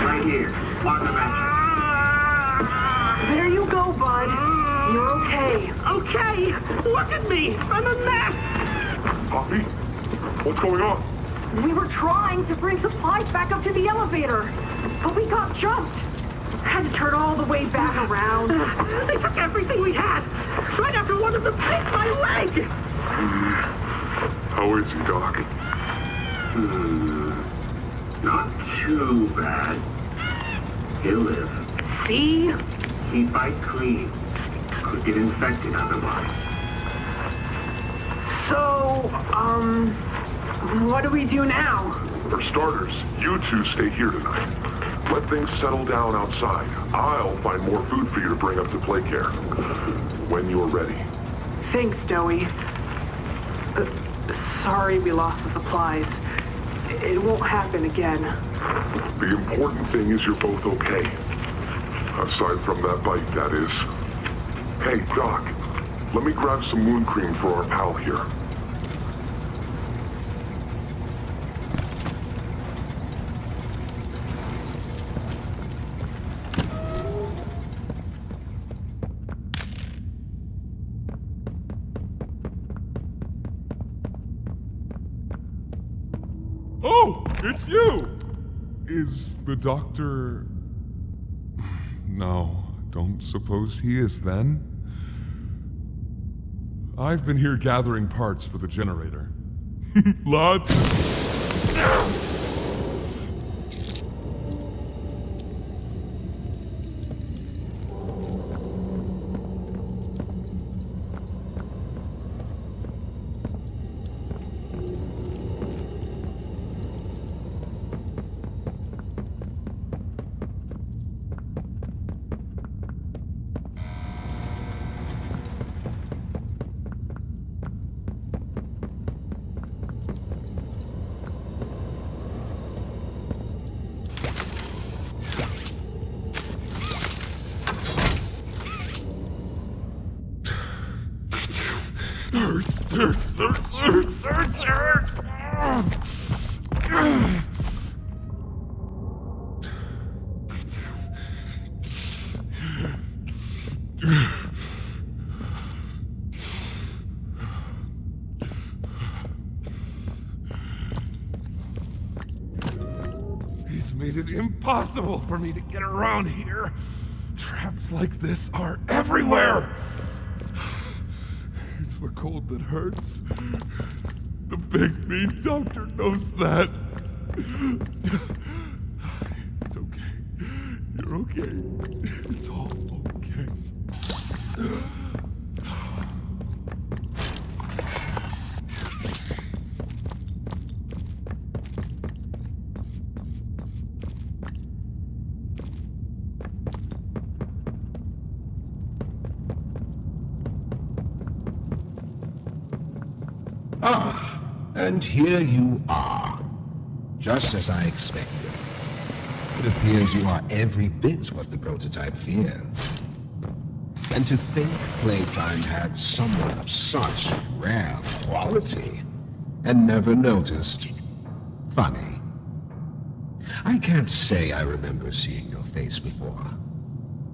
Right here, on the mattress. There you go, bud. You're okay. Okay! Look at me! I'm a mess! Poppy? What's going on? We were trying to bring supplies back up to the elevator, but we got jumped. Had to turn all the way back around. They took everything we had, right after one of them picked my leg! How is he, Doc? Not too bad. He'll live. See? Keep it clean. Could get infected otherwise. So, what do we do now? For starters, you two stay here tonight. Let things settle down outside. I'll find more food for you to bring up to play care. When you're ready. Thanks, Joey. Sorry we lost the supplies. It won't happen again. The important thing is you're both okay. Aside from that bite, that is. Hey, Doc, let me grab some wound cream for our pal here. Oh, it's you! Is the doctor... No, don't suppose he is then? I've been here gathering parts for the generator. Lots of... Hurts. He's made it impossible for me to get around here. Traps like this are everywhere. It's the cold that hurts. The big mean doctor knows that. It's okay. You're okay. It's all okay. Ah, and here you are, just as I expected. It appears you are every bit what the prototype fears. And to think Playtime had someone of such rare quality and never noticed. Funny. I can't say I remember seeing your face before,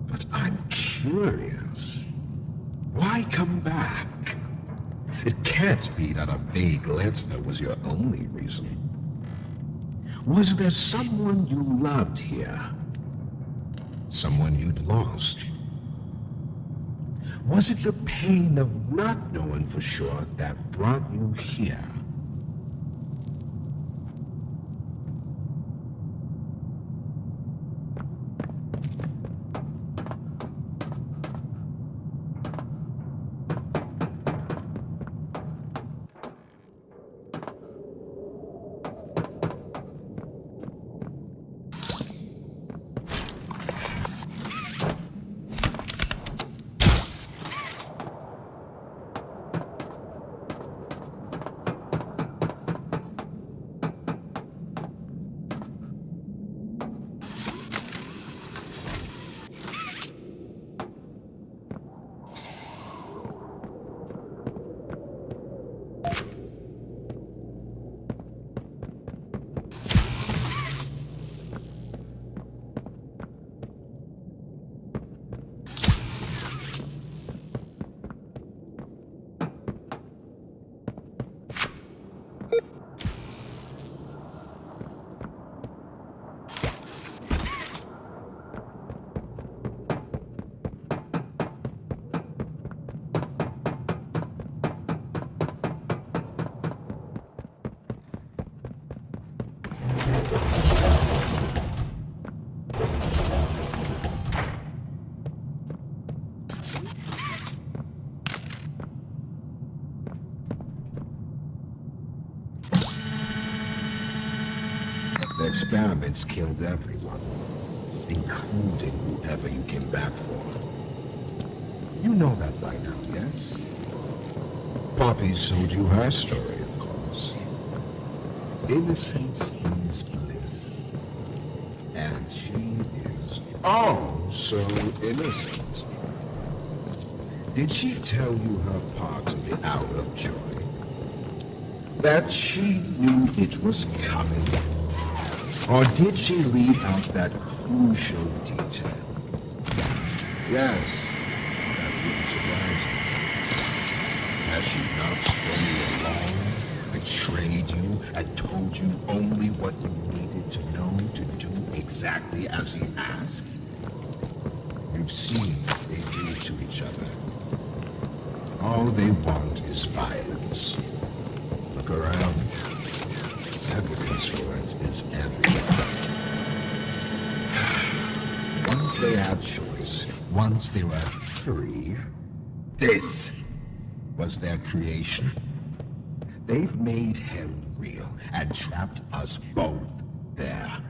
but I'm curious. Why come back? It can't be that a vague letter was your only reason. Was there someone you loved here? Someone you'd lost? Was it the pain of not knowing for sure that brought you here? The experiments killed everyone, including whoever you came back for. You know that by now, yes? Poppy showed you her story, of course. Innocence is bliss. And she is oh so innocent. Did she tell you her part of the hour of joy? That she knew it was coming? Or did she leave out that crucial detail? Yes, that wouldn't surprise me. Has she not strung you along, betrayed you, and told you only what you needed to know to do exactly as he asked? You've seen what they do to each other. All they want is violence. Look around. Evidence for it is everywhere. Once they had choice, once they were free, this was their creation. They've made hell real and trapped us both there.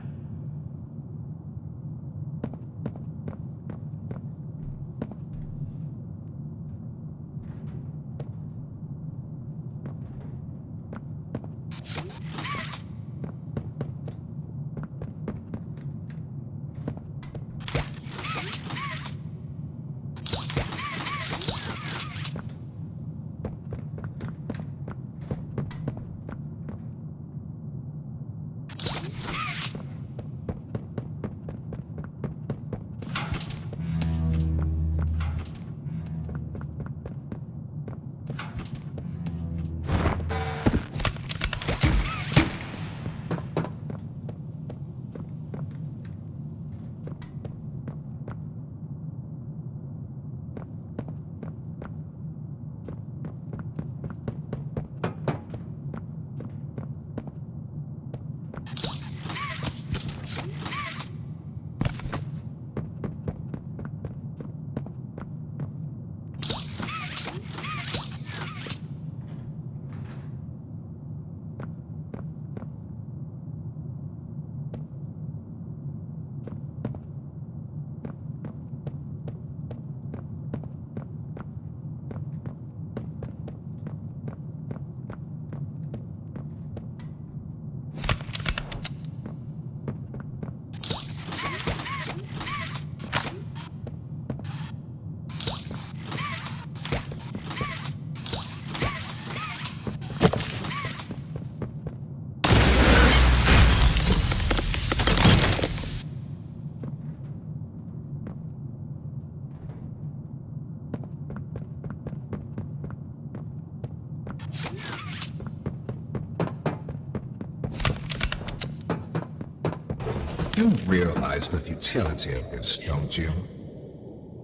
You realize the futility of this, don't you?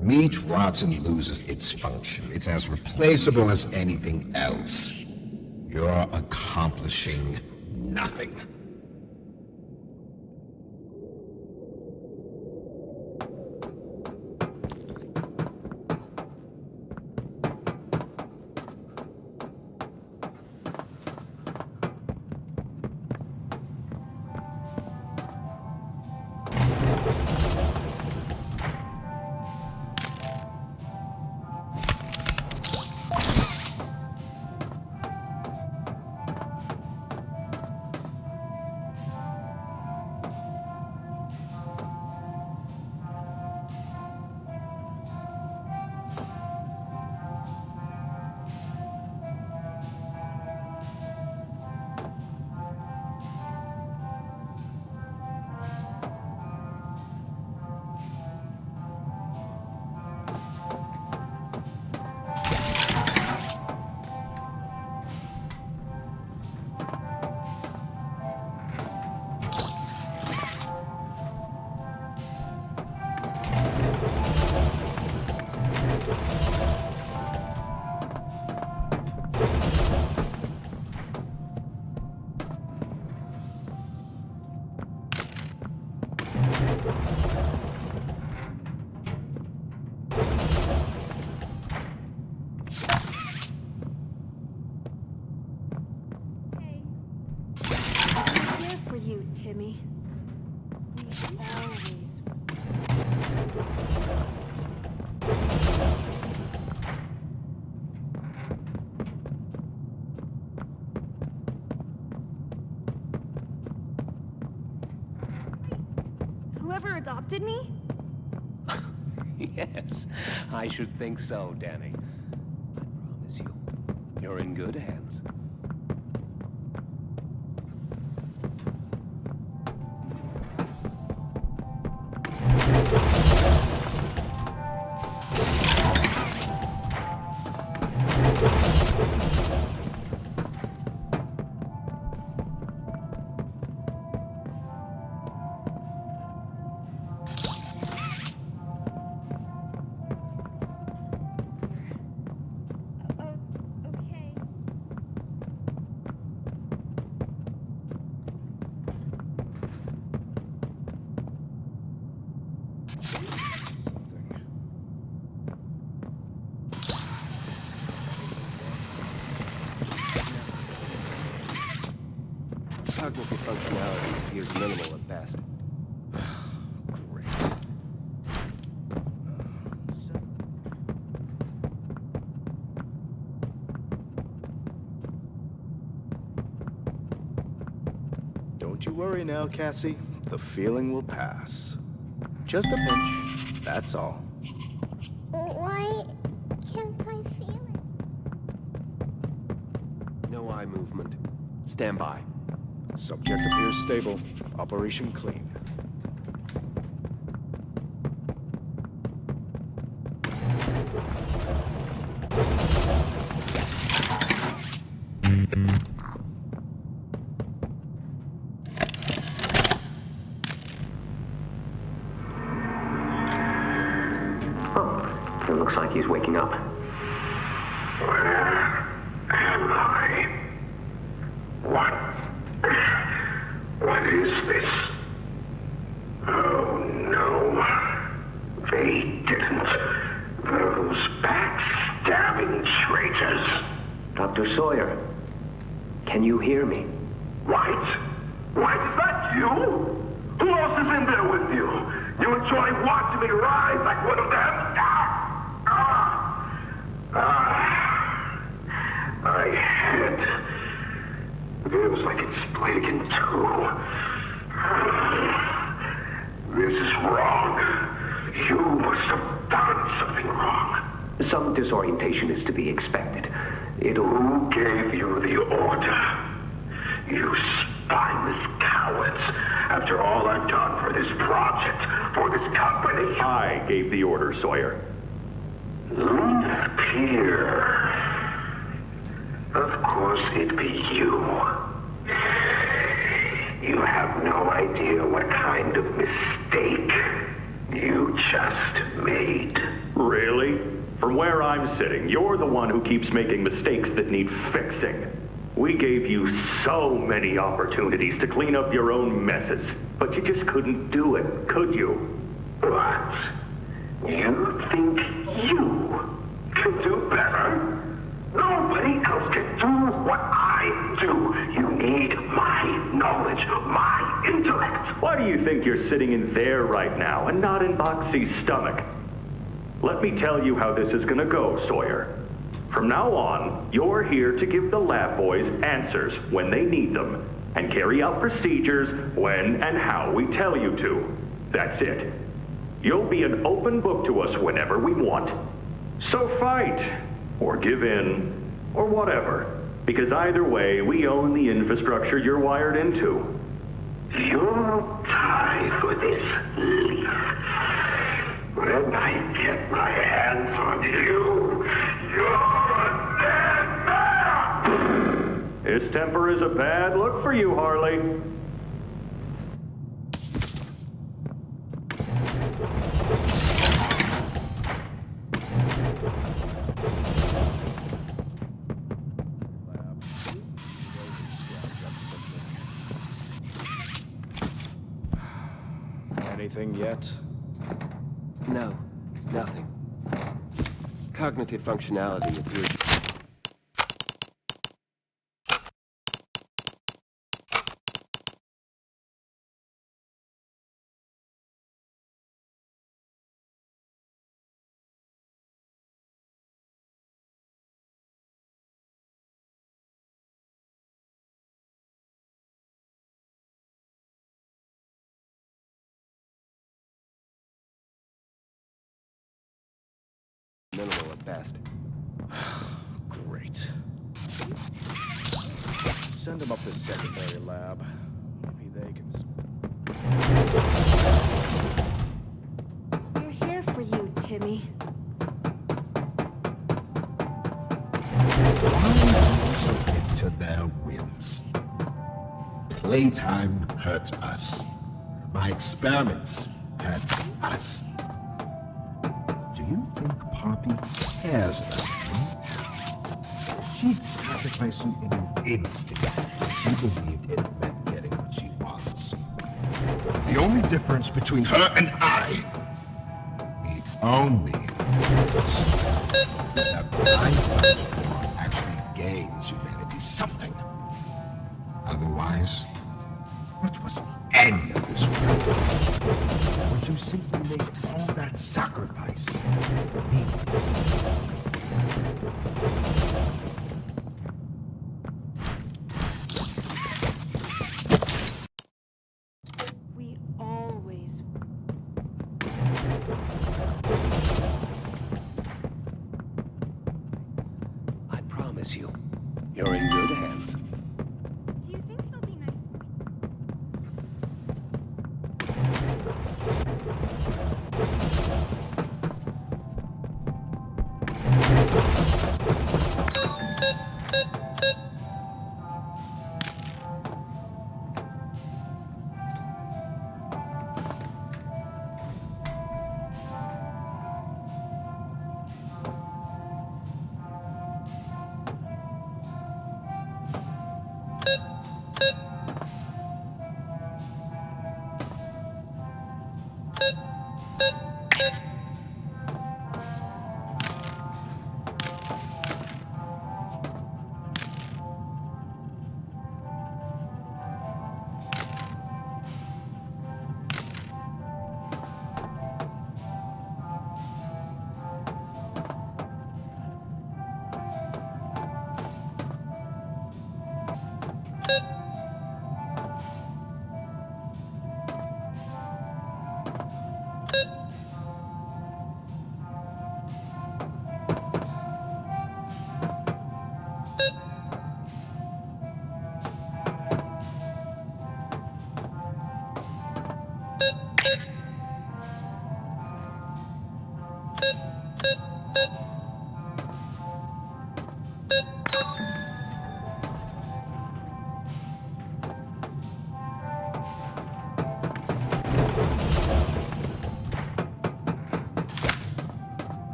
Meat rots and loses its function. It's as replaceable as anything else. You're accomplishing nothing. Timmy. We always... Whoever adopted me? Yes, I should think so, Danny. I promise you, you're in good hands. Cognitive functionality appears minimal at best. Great. Don't you worry now, Cassie. The feeling will pass. Just a pinch, that's all. Why can't I feel it? No eye movement. Stand by. Subject appears stable. Operation clean. Oh, it looks like he's waking up. Where am I? What is this? Oh no. They didn't. Those backstabbing traitors. Dr. Sawyer, can you hear me? White? White, is that you? Who else is in there with you? You enjoy watching me rise like one of them? My head feels like it's split in two. This is wrong. You must have done something wrong. Some disorientation is to be expected. Who gave you the order? You spineless cowards. After all I've done for this project, for this company. I gave the order, Sawyer. Pierre. Of course it'd be you. You have no idea what kind of mistake you just made. Really? From where I'm sitting, you're the one who keeps making mistakes that need fixing. We gave you so many opportunities to clean up your own messes, but you just couldn't do it, could you? What? You think you can do better? Nobody else can do what I do. You need my knowledge, my intellect. Why do you think you're sitting in there right now and not in Boxy's stomach? Let me tell you how this is gonna go, Sawyer. From now on, you're here to give the lab boys answers when they need them, and carry out procedures when and how we tell you to. That's it. You'll be an open book to us whenever we want. So fight, or give in, or whatever, because either way, we own the infrastructure you're wired into. You'll die for this leaf. When I get my hands on you, you're a dead man! His temper is a bad look for you, Harley. Anything yet? No, nothing. Cognitive functionality appears. Minimal at best. Great. Send them up to secondary lab. Maybe they can... We're here for you, Timmy. Why submit to their whims? Playtime hurt us. My experiments hurt us. Do you think Poppy cares about you? She'd sacrifice you in an instant if she believed it meant getting what she wants. The only difference between her and I, the only difference, is that my platform actually gains humanity something. Otherwise, what was any of this work? Would you simply make all that sacrifice meaningless? We always... I promise you, you're in good hands. Do you think he'll be nice to me?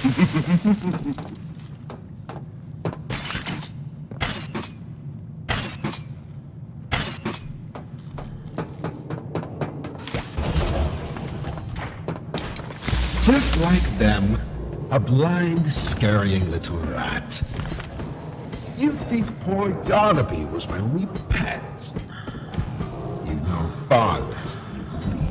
Just like them, a blind, scurrying little rat. You think poor Yarnaby was my only pet? You know far less than you believe.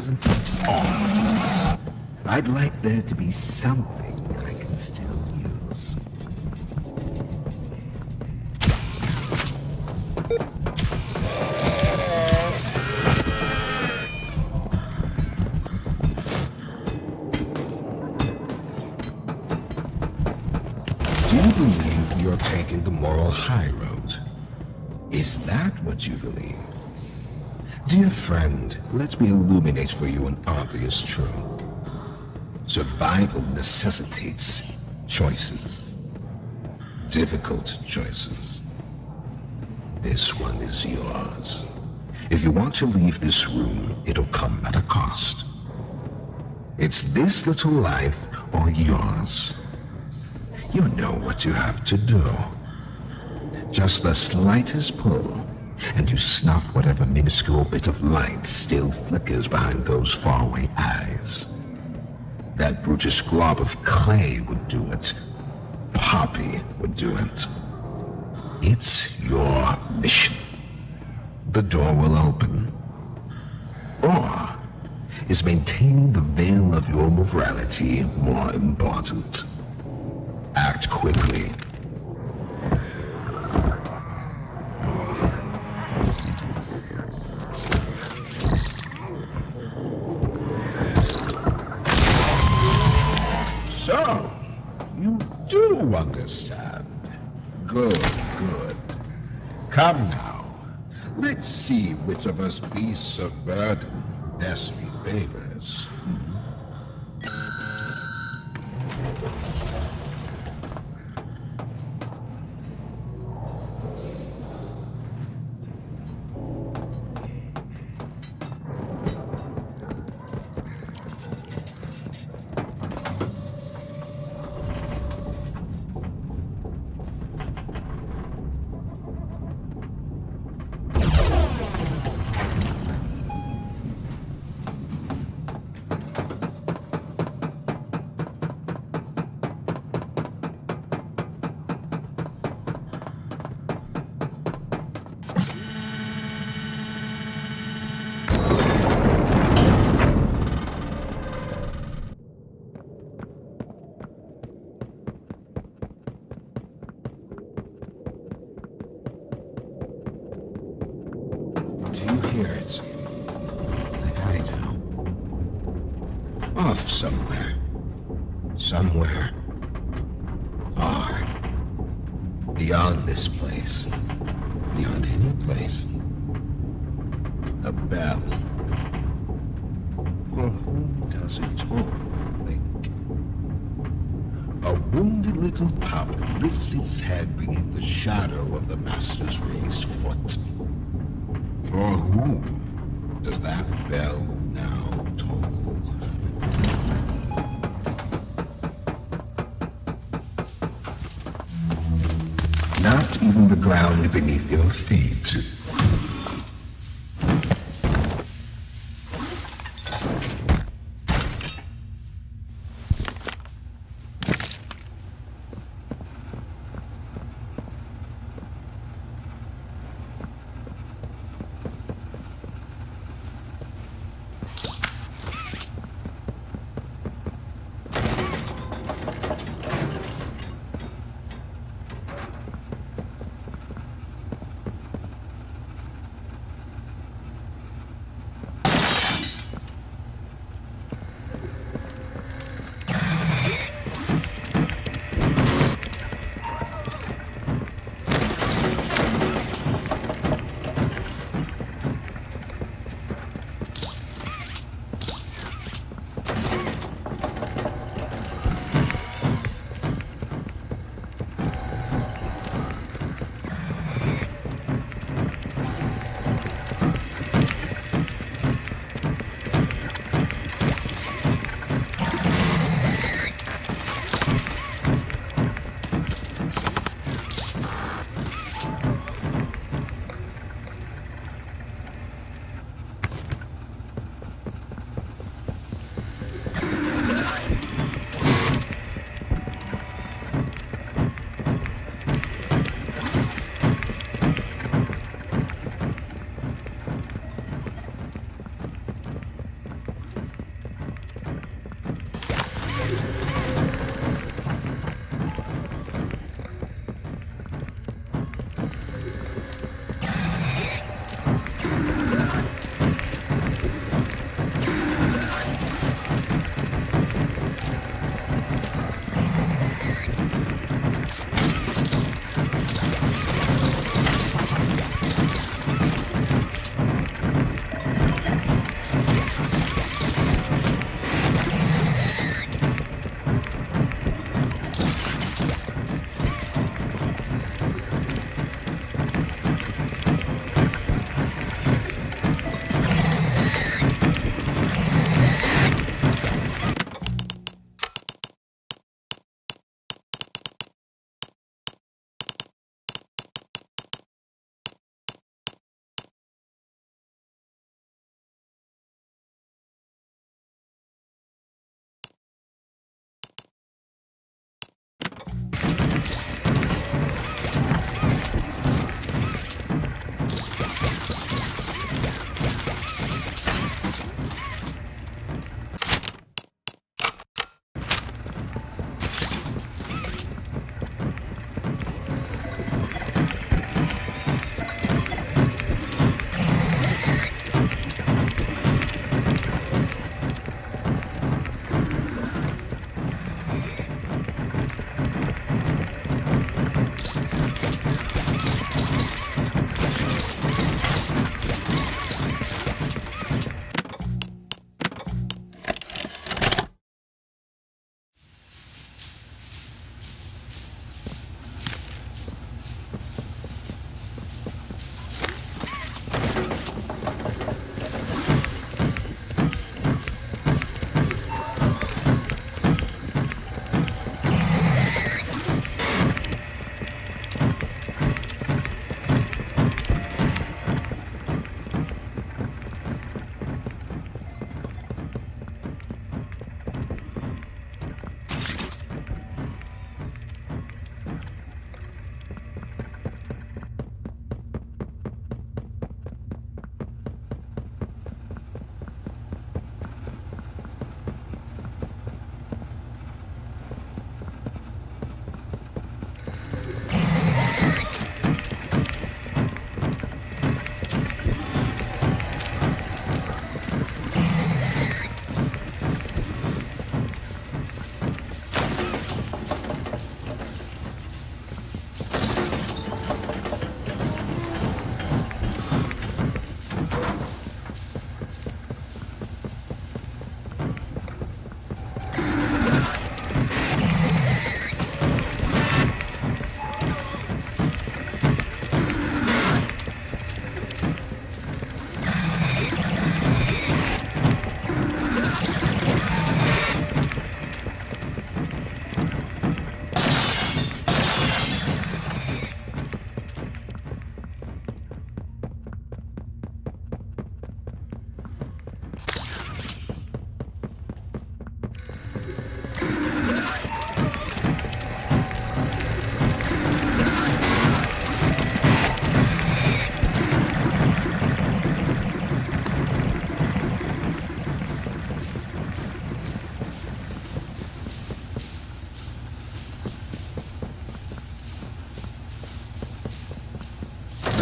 doesn't it all? I'd like there to be something I can still use. Do you believe you're taking the moral high road? Is that what you believe? Dear friend, let me illuminate for you an obvious truth. Survival necessitates choices. Difficult choices. This one is yours. If you want to leave this room, it'll come at a cost. It's this little life or yours. You know what you have to do. Just the slightest pull, and you snuff whatever minuscule bit of light still flickers behind those faraway eyes. That brutish glob of clay would do it. Poppy would do it. It's your mission. The door will open. Or is maintaining the veil of your morality more important? Act quickly. So, you do understand. Good, good. Come now. Let's see which of us beasts of burden destiny favors. Do you hear it? Like I do. Off somewhere. Somewhere. Far. Beyond this place. Beyond any place. A bell. For whom does it toll, you think? A wounded little pup lifts its head beneath the shadow of the master's raised foot. For whom does that bell now toll? Not even the ground beneath your feet.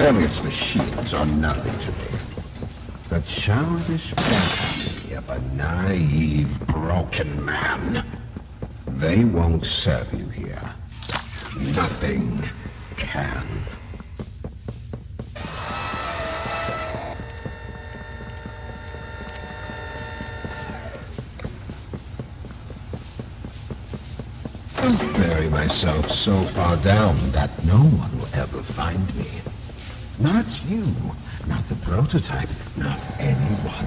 Elliot's machines are nothing to me. The childish fantasy of a naive, broken man. They won't serve you here. Nothing can. I'll bury myself so far down that no one will ever find me. Not you, not the prototype, not anyone.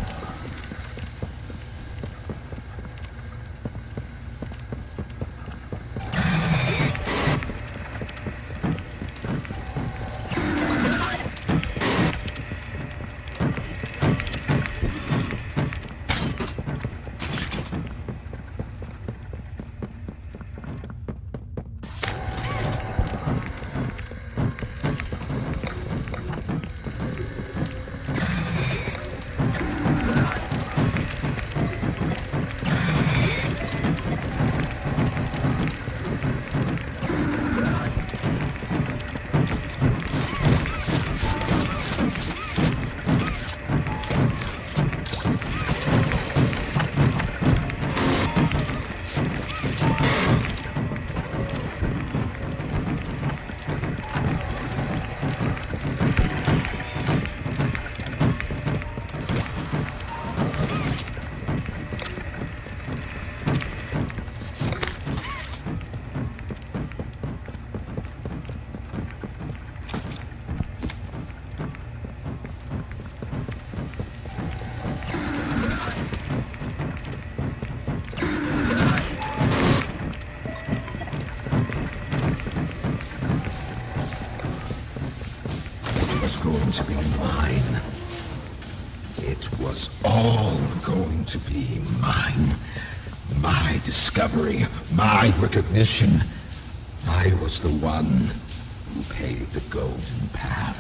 To be mine. It was all going to be mine. My discovery, my recognition. I was the one who paved the golden path.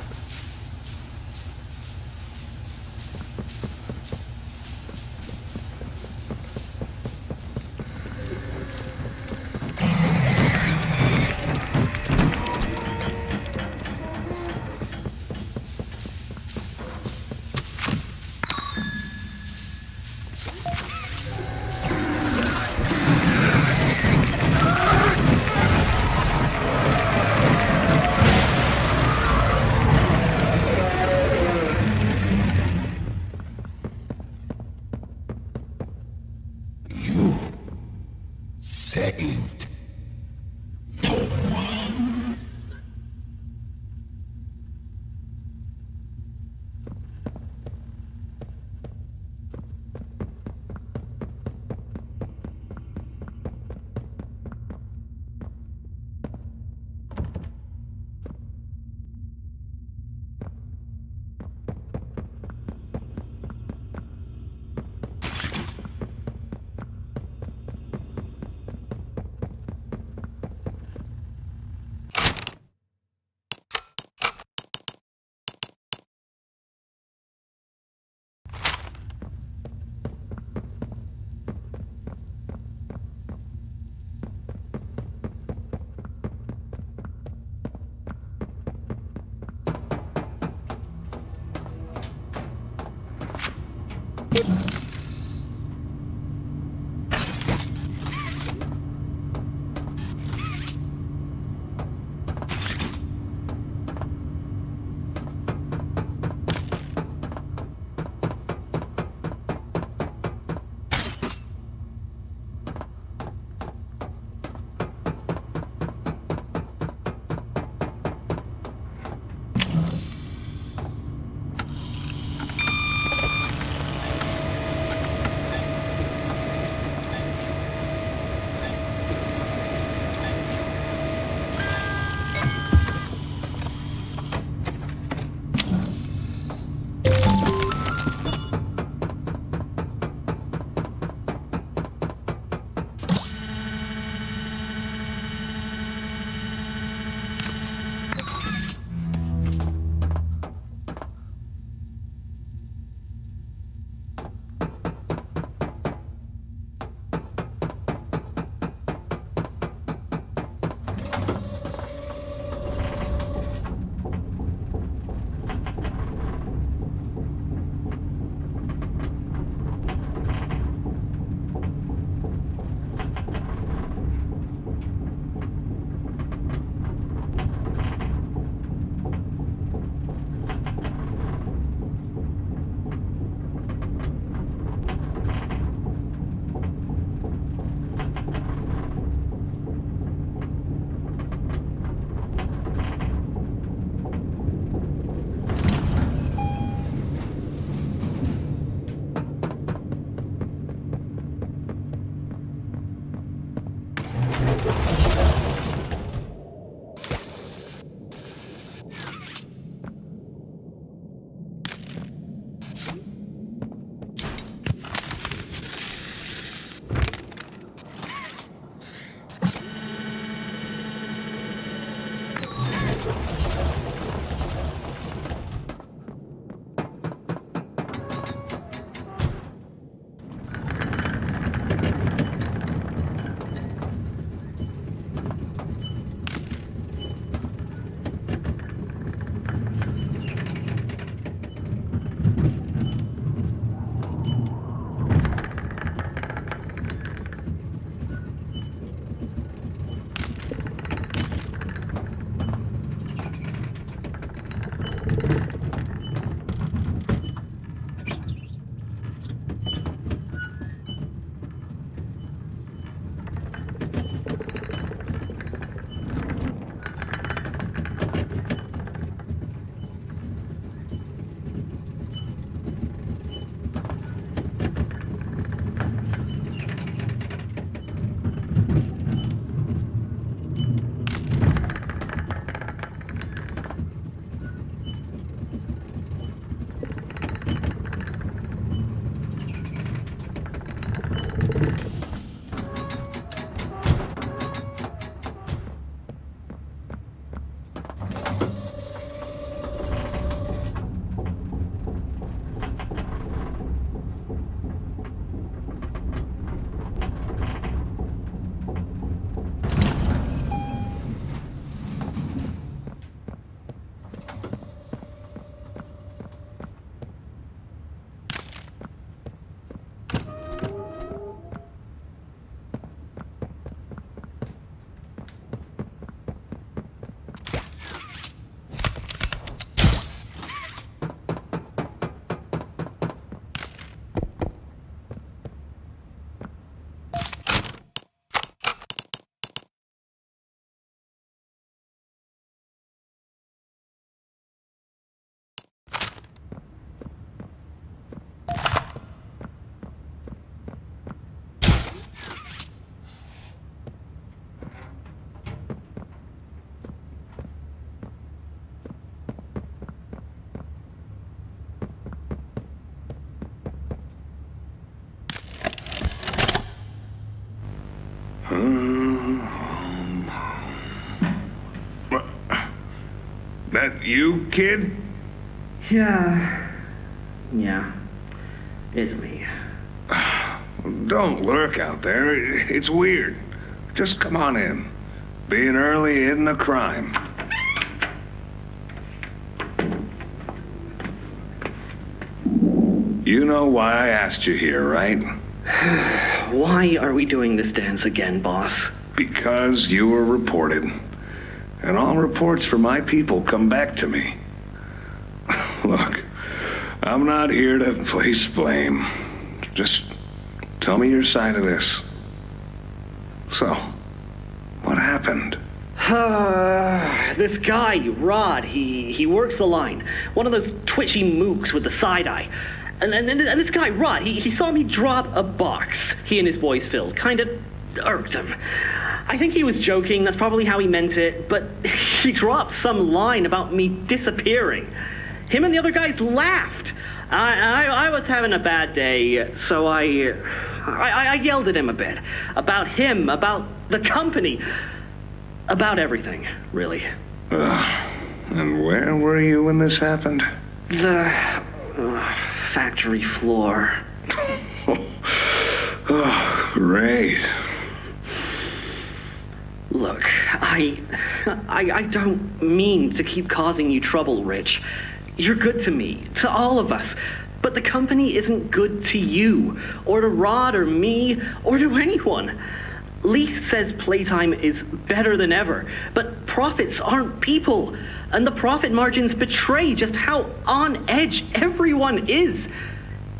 Saved no one. you, kid? Yeah, it's me. Don't lurk out there. It's weird. Just come on in. Being early isn't a crime. You know why I asked you here, right? Why are we doing this dance again, boss? Because you were reported. And all reports for my people come back to me. Look, I'm not here to place blame. Just tell me your side of this. So, what happened? This guy, Rod, he works the line. One of those twitchy mooks with the side eye. And this guy, Rod, he saw me drop a box he and his boys filled. Kinda irked him. I think he was joking, that's probably how he meant it, but he dropped some line about me disappearing. Him and the other guys laughed. I was having a bad day, so I yelled at him a bit. About him, about the company, about everything, really. And where were you when this happened? The factory floor. Oh, great. Look, I don't mean to keep causing you trouble, Rich. You're good to me, to all of us. But the company isn't good to you, or to Rod, or me, or to anyone. Leith says Playtime is better than ever, but profits aren't people. And the profit margins betray just how on edge everyone is.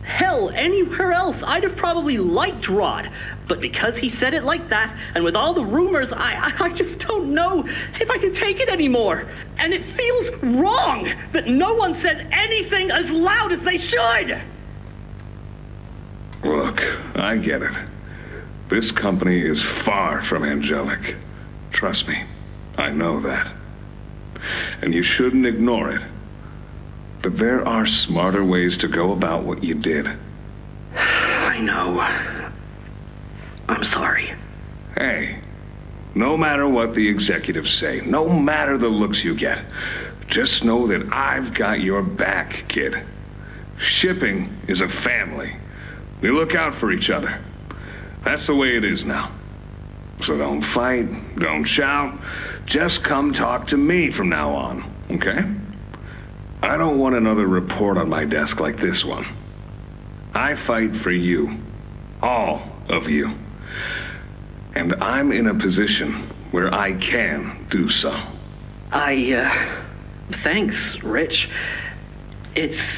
Hell, anywhere else, I'd have probably liked Rod. But because he said it like that, and with all the rumors, I just don't know if I can take it anymore. And it feels wrong that no one says anything as loud as they should. Look, I get it. This company is far from angelic. Trust me, I know that. And you shouldn't ignore it. But there are smarter ways to go about what you did. I know. I'm sorry. Hey, no matter what the executives say, no matter the looks you get, just know that I've got your back, kid. Shipping is a family. We look out for each other. That's the way it is now. So don't fight, don't shout. Just come talk to me from now on, okay? I don't want another report on my desk like this one. I fight for you. All of you. And I'm in a position where I can do so. Thanks, Rich. It's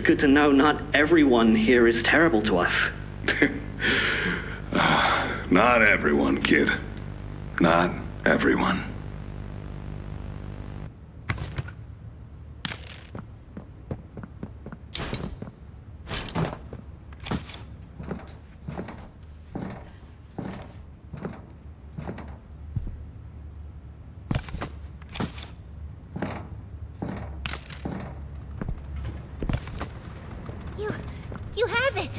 good to know not everyone here is terrible to us. Not everyone, kid. Not everyone. You have it!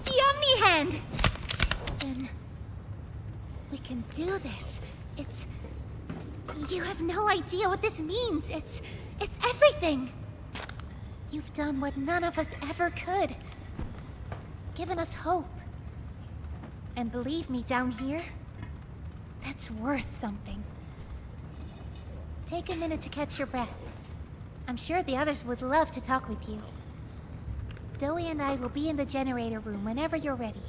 The Omni-Hand! Then we can do this. You have no idea what this means. It's everything. You've done what none of us ever could. Given us hope. And believe me, down here, that's worth something. Take a minute to catch your breath. I'm sure the others would love to talk with you. Dowie and I will be in the generator room whenever you're ready.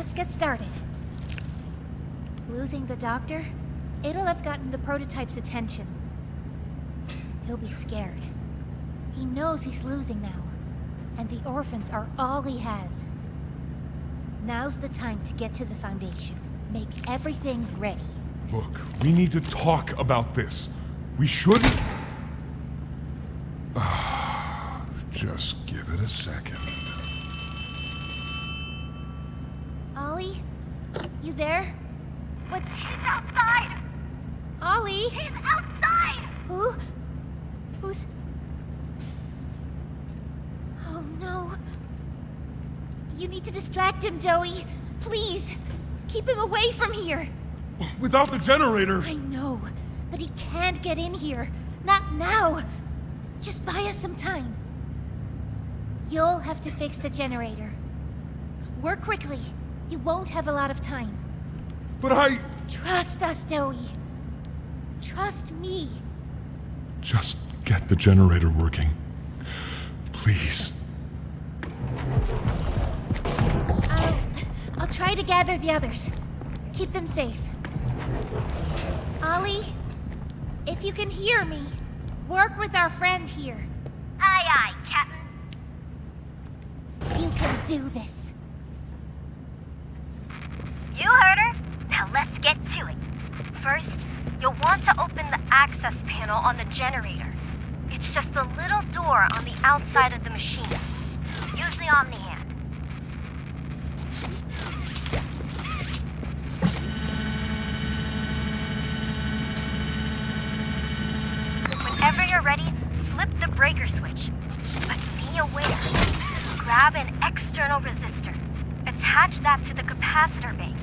let's get started. Losing the doctor? It'll have gotten the prototype's attention. He'll be scared. He knows he's losing now, and the orphans are all he has. Now's the time to get to the Foundation. Make everything ready. Look, we need to talk about this. We shouldn't... Just give it a second. Ollie? You there? What's... He's outside! Ollie? He's outside! Who? Who's... Oh no. You need to distract him, Joey. Please. Keep him away from here. Without the generator... I know, but he can't get in here. Not now. Just buy us some time. You'll have to fix the generator. Work quickly. You won't have a lot of time. But I... Trust us, Joey. Trust me. Just get the generator working. Please. I'll try to gather the others. Keep them safe. Ollie, if you can hear me, work with our friend here. Aye, aye, Captain. You can do this. You heard her. Now let's get to it. First, you'll want to open the access panel on the generator. It's just a little door on the outside of the machine. Use the Omni hand. Whenever you're ready, flip the breaker switch. But be aware. Grab an external resistor. Attach that to the capacitor bank.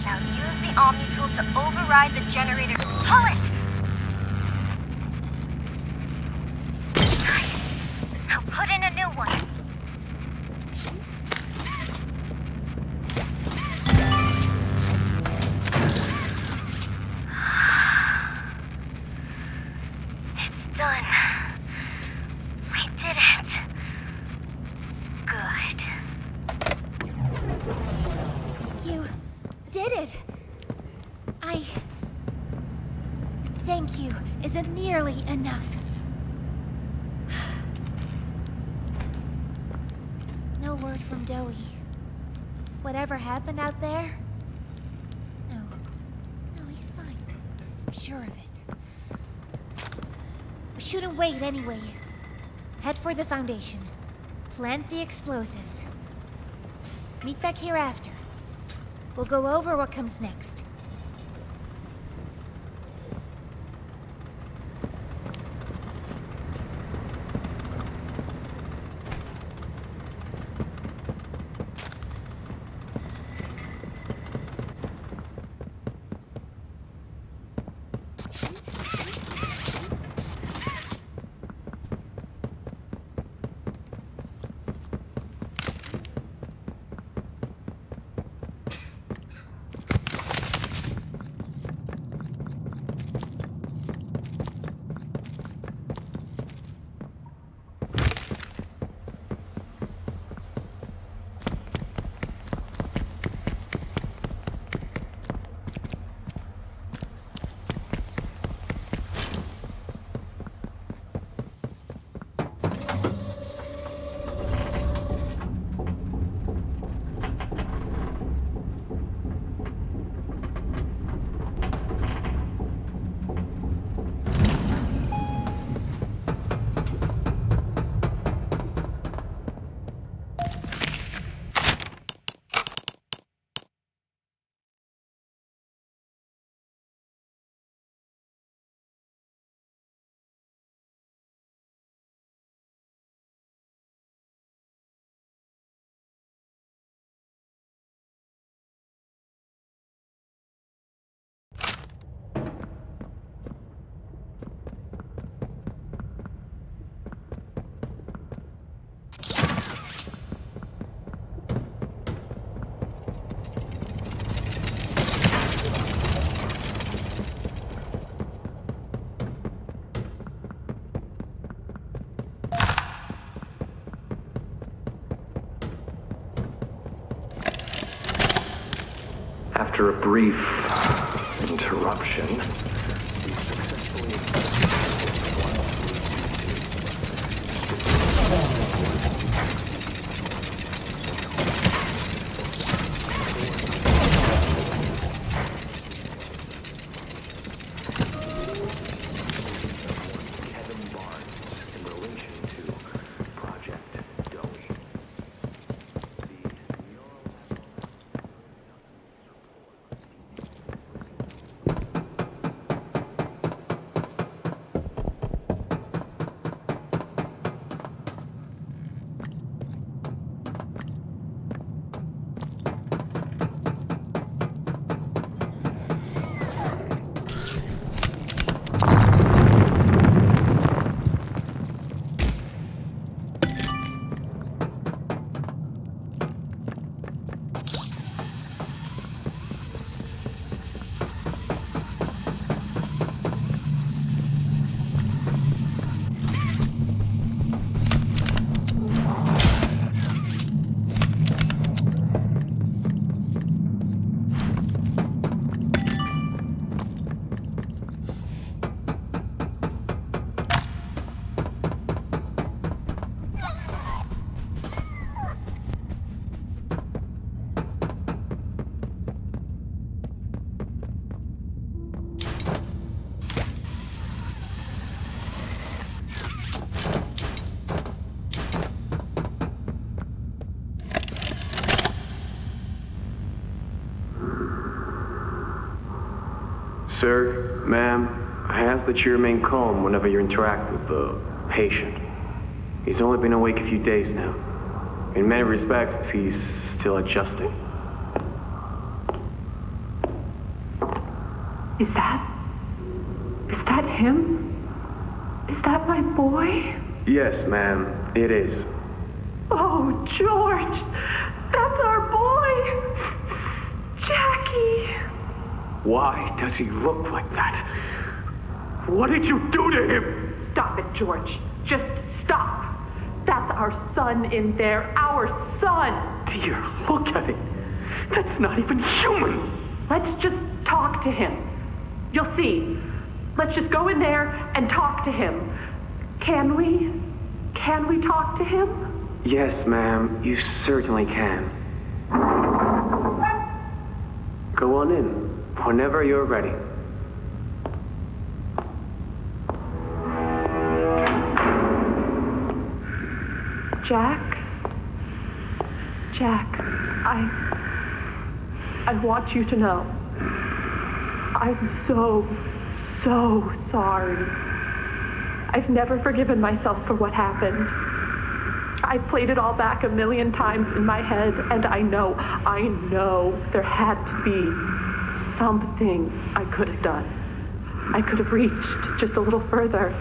Now use the Omni tool to override the generator. Pull it! Nice. Now put in a new one. It's done. We did it. Good. You did it. Thank you isn't nearly enough. No word from Dowie. Whatever happened out there? No, he's fine. I'm sure of it. We shouldn't wait anyway. Head for the Foundation. Plant the explosives. Meet back here after. We'll go over what comes next. After a brief interruption, we Sir, ma'am, I ask that you remain calm whenever you interact with the patient. He's only been awake a few days now. In many respects, he's still adjusting. Is that him? Is that my boy? Yes, ma'am, it is. Oh, George! That's our boy! Jackie! Why does he look like that? What did you do to him? Stop it, George. Just stop. That's our son in there. Our son! Dear, look at it. That's not even human. Let's just talk to him. You'll see. Let's just go in there and talk to him. Can we? Can we talk to him? Yes, ma'am, you certainly can. Go on in, whenever you're ready. Jack, I want you to know, I'm so sorry. I've never forgiven myself for what happened. I played it all back 1,000,000 times in my head, and I know there had to be something I could have done. I could have reached just a little further.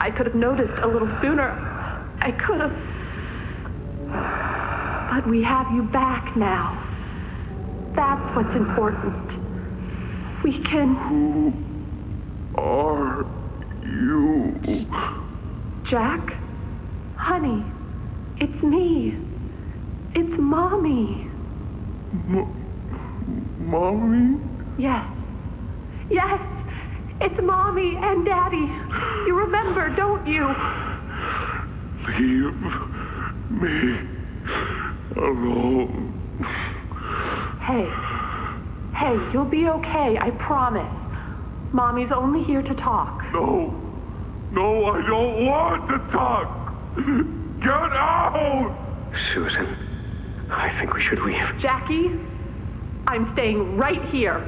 I could have noticed a little sooner. I could have. But we have you back now. That's what's important. We can... Who are you? Jack? Honey, it's me. It's Mommy. Mommy? Yes. Yes! It's Mommy and Daddy. You remember, don't you? Leave me alone. Hey, you'll be okay, I promise. Mommy's only here to talk. No, I don't want to talk. Get out! Susan, I think we should leave. Jackie, I'm staying right here.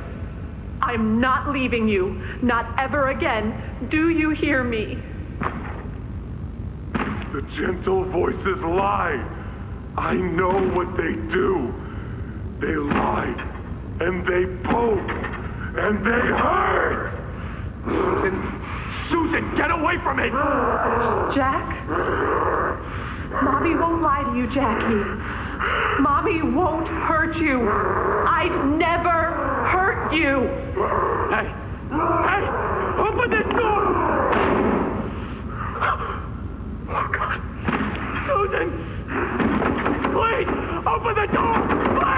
I'm not leaving you, not ever again. Do you hear me? The gentle voices lie. I know what they do. They lie, and they poke, and they hurt. Susan, get away from me! Jack? Mommy won't lie to you, Jackie. Mommy won't hurt you. I'd never hurt you. Hey! Open this door! Oh, God. Susan! Please! Open the door! Please!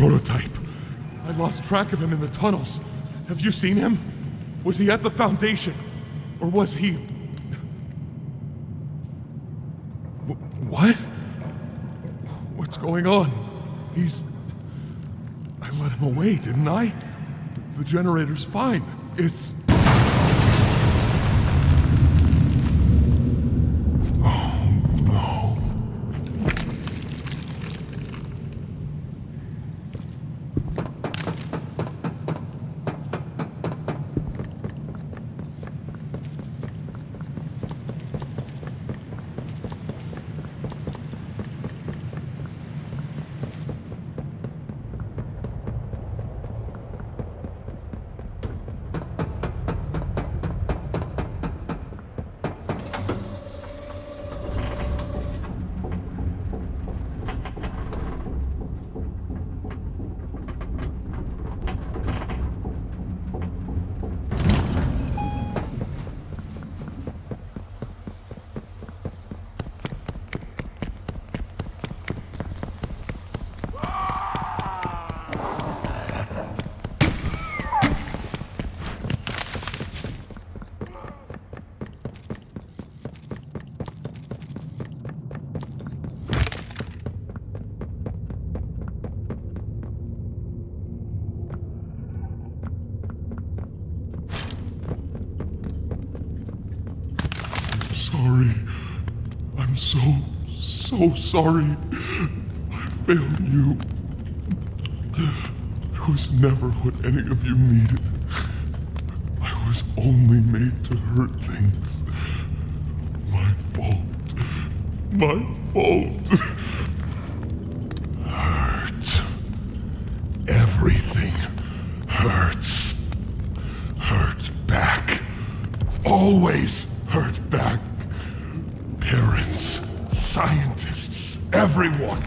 prototype. I lost track of him in the tunnels. Have you seen him? Was he at the Foundation? Or was he... What? What's going on? I let him away, didn't I? The generator's fine. It's... Sorry. I'm so sorry. I failed you. I was never what any of you needed. I was only made to hurt things. My fault. My fault. Hurt. Everything hurts. Hurt back. Always hurt back. Parents, scientists, everyone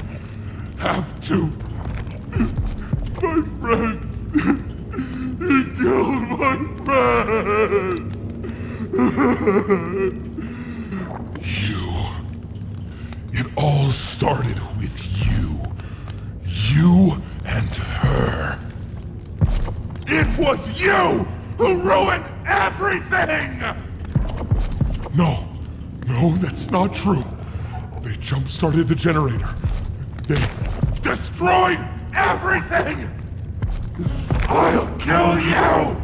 have to. My friends. He killed my friends. You. It all started with you. You and her. It was you who ruined everything! No, that's not true. They jump-started the generator. They destroyed everything! I'll kill you!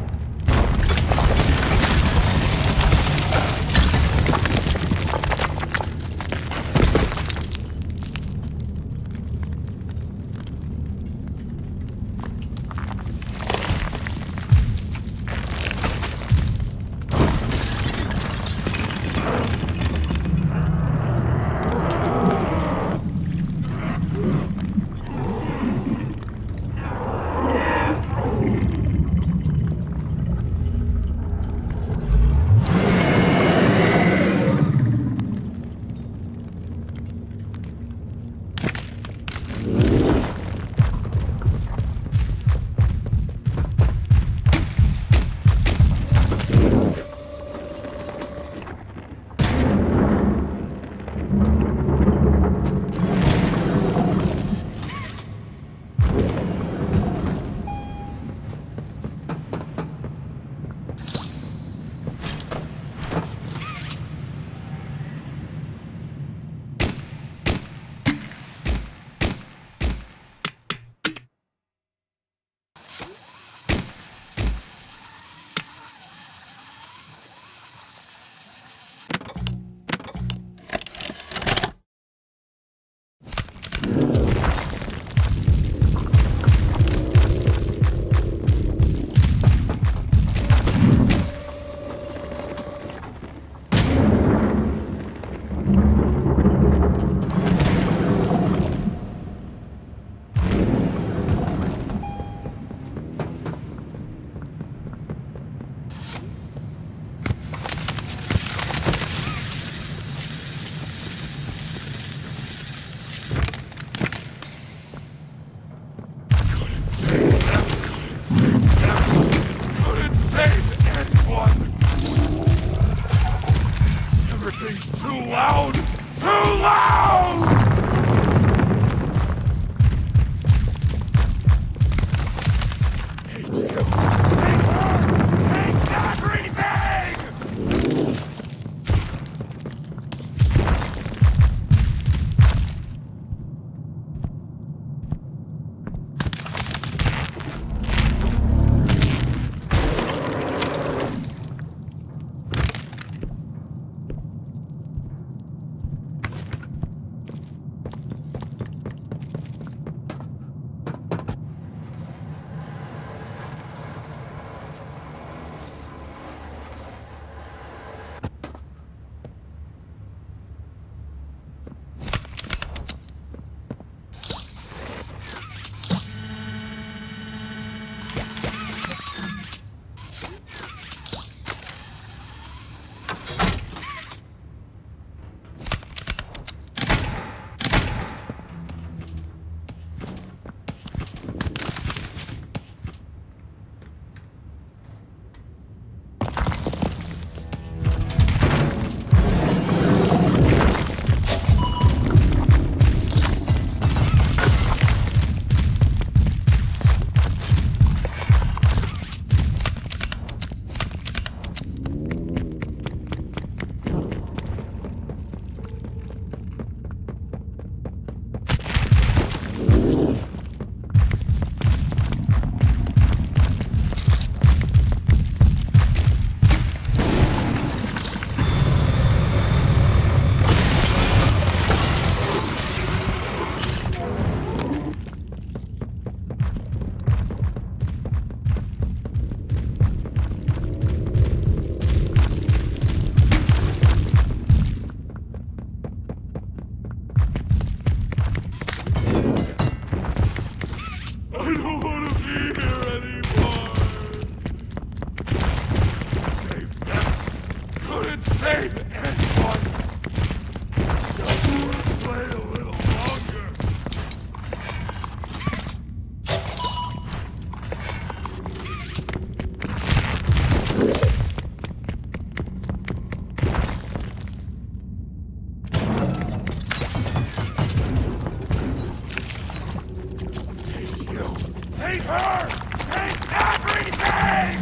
her! Take everything!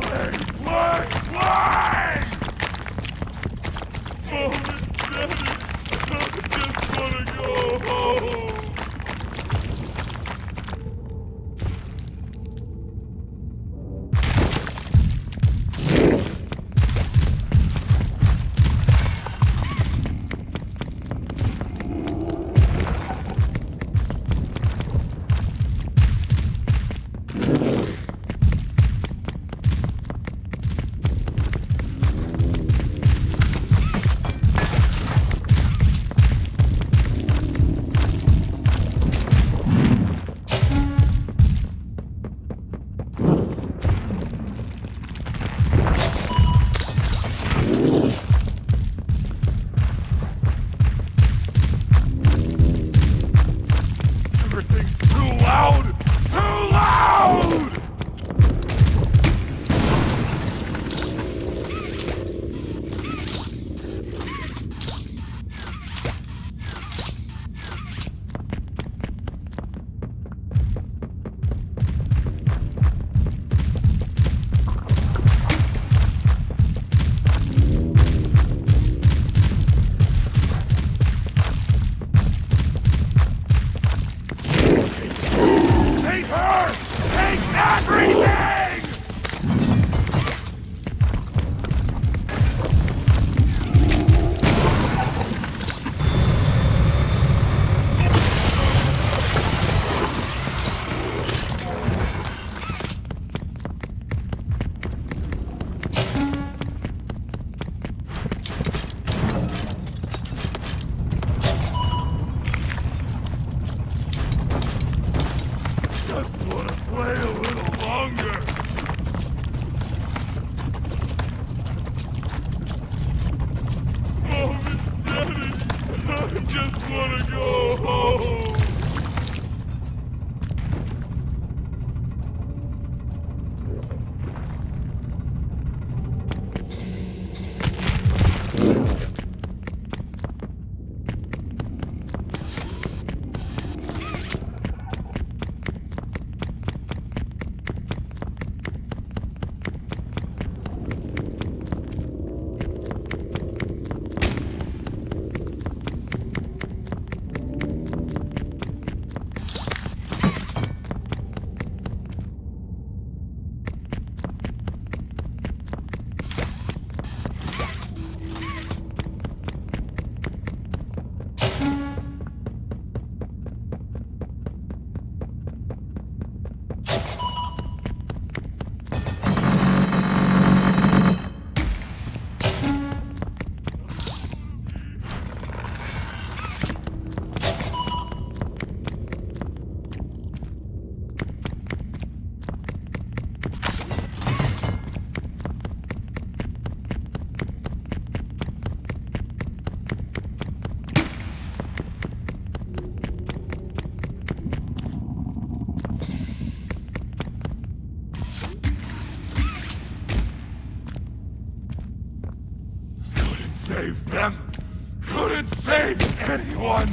Play! Oh, Daddy, I just wanna go home. Save them! Couldn't save anyone!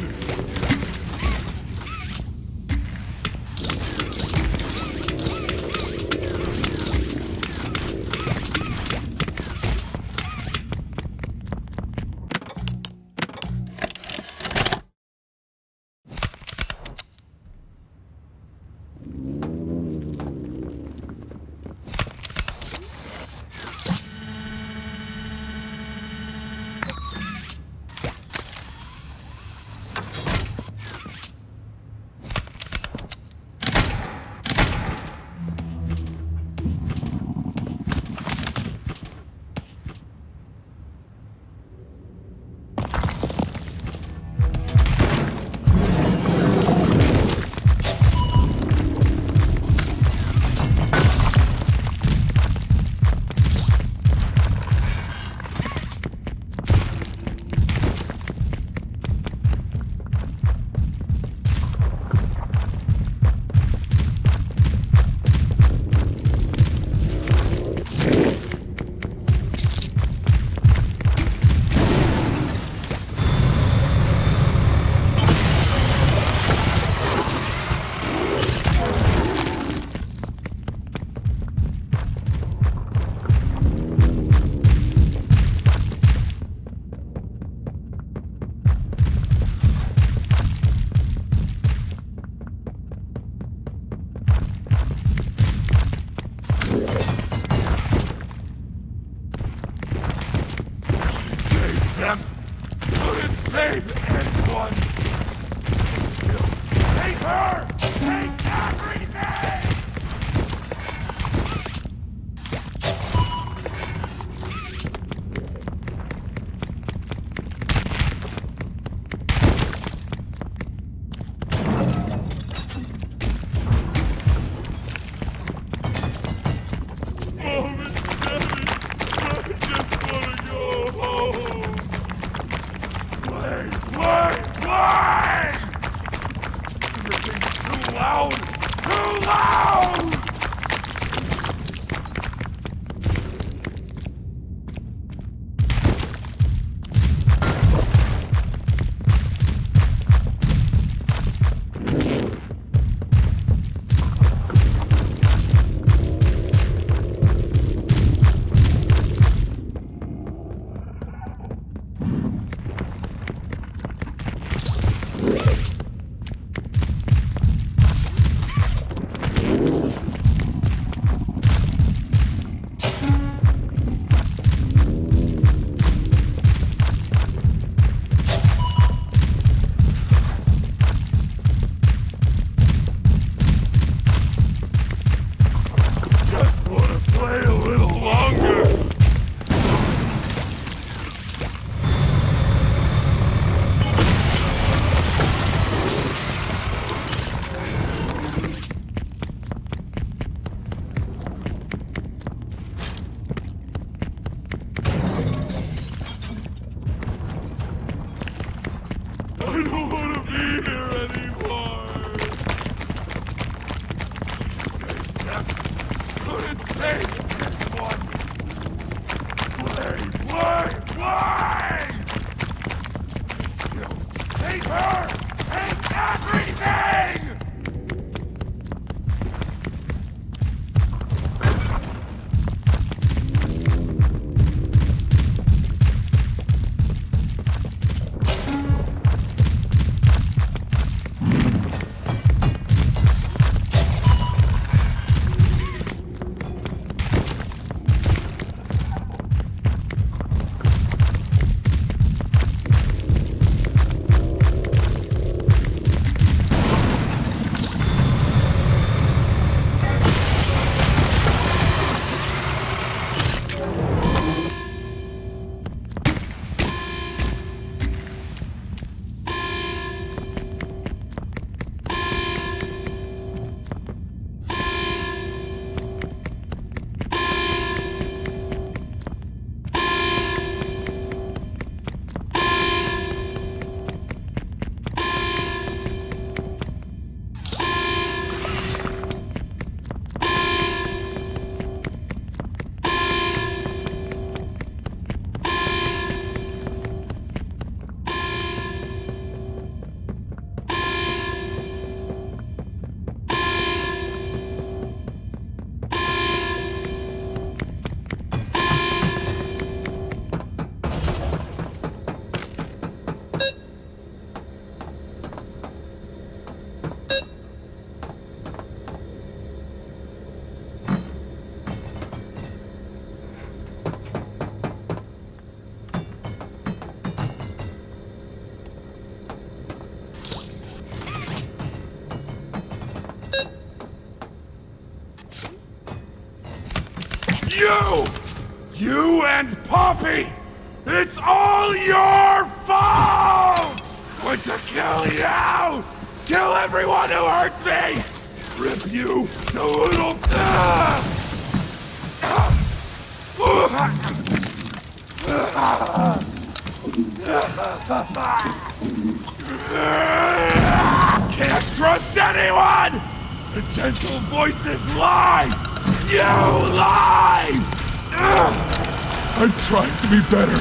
Save this one! Take her! Take everything! You and Poppy! It's all your fault! Want to kill you! Kill everyone who hurts me! Rip you to little... Can't trust anyone! The gentle voices lie! You lie! I'm trying to be better,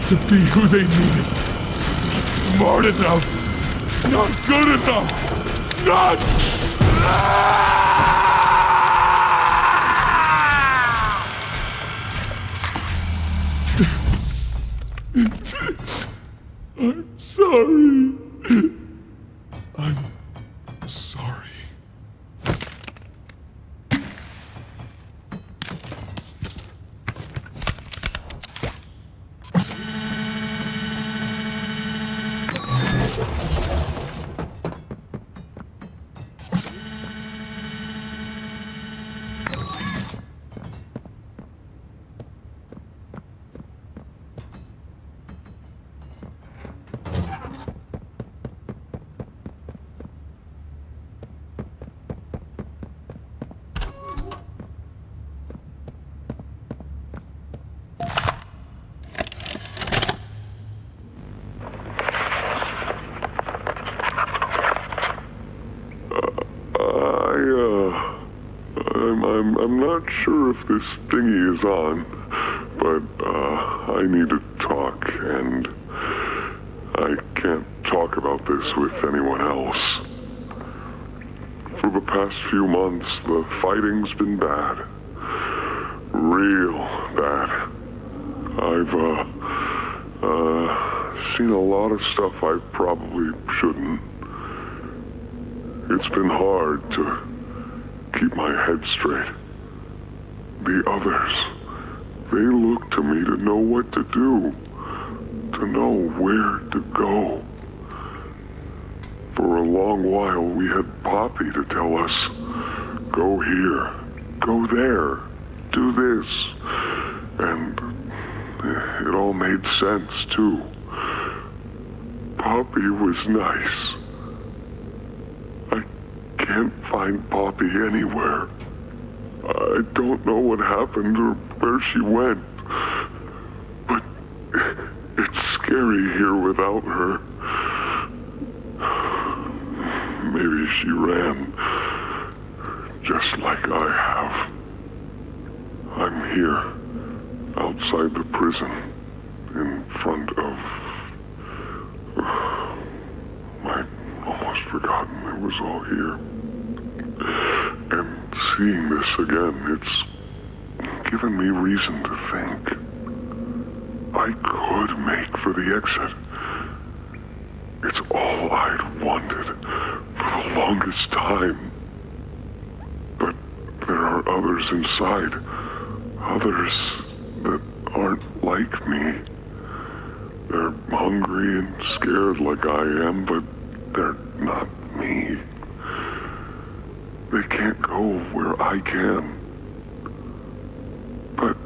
to be who they needed. Not smart enough, not good enough, not... I'm sorry. I'm sorry. I'm not sure if this thingy is on, but I need to talk, and I can't talk about this with anyone else. For the past few months, the fighting's been bad. Real bad. I've seen a lot of stuff I probably shouldn't. It's been hard to keep my head straight. The others, they look to me to know what to do, to know where to go. For a long while, we had Poppy to tell us, go here, go there, do this. And it all made sense, too. Poppy was nice. I can't find Poppy anywhere. I don't know what happened or where she went. But it's scary here without her. Maybe she ran, just like I have. I'm here, outside the prison, in front of... I'd almost forgotten it was all here. And seeing this again, it's given me reason to think. I could make for the exit. It's all I'd wanted for the longest time. But there are others inside. Others that aren't like me. They're hungry and scared like I am, but they're not me. They can't go where I can. But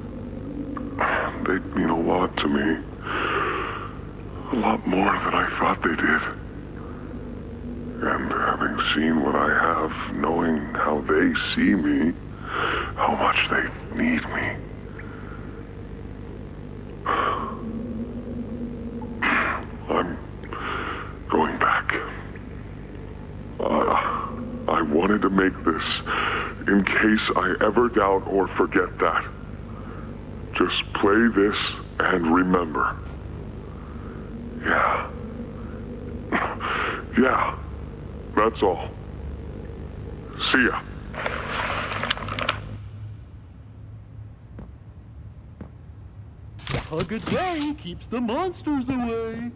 they mean a lot to me. A lot more than I thought they did. And having seen what I have, knowing how they see me, how much they need me. I'm going back. I wanted to make this in case I ever doubt or forget that. Just play this and remember. Yeah. Yeah. That's all. See ya. A hug a day keeps the monsters away.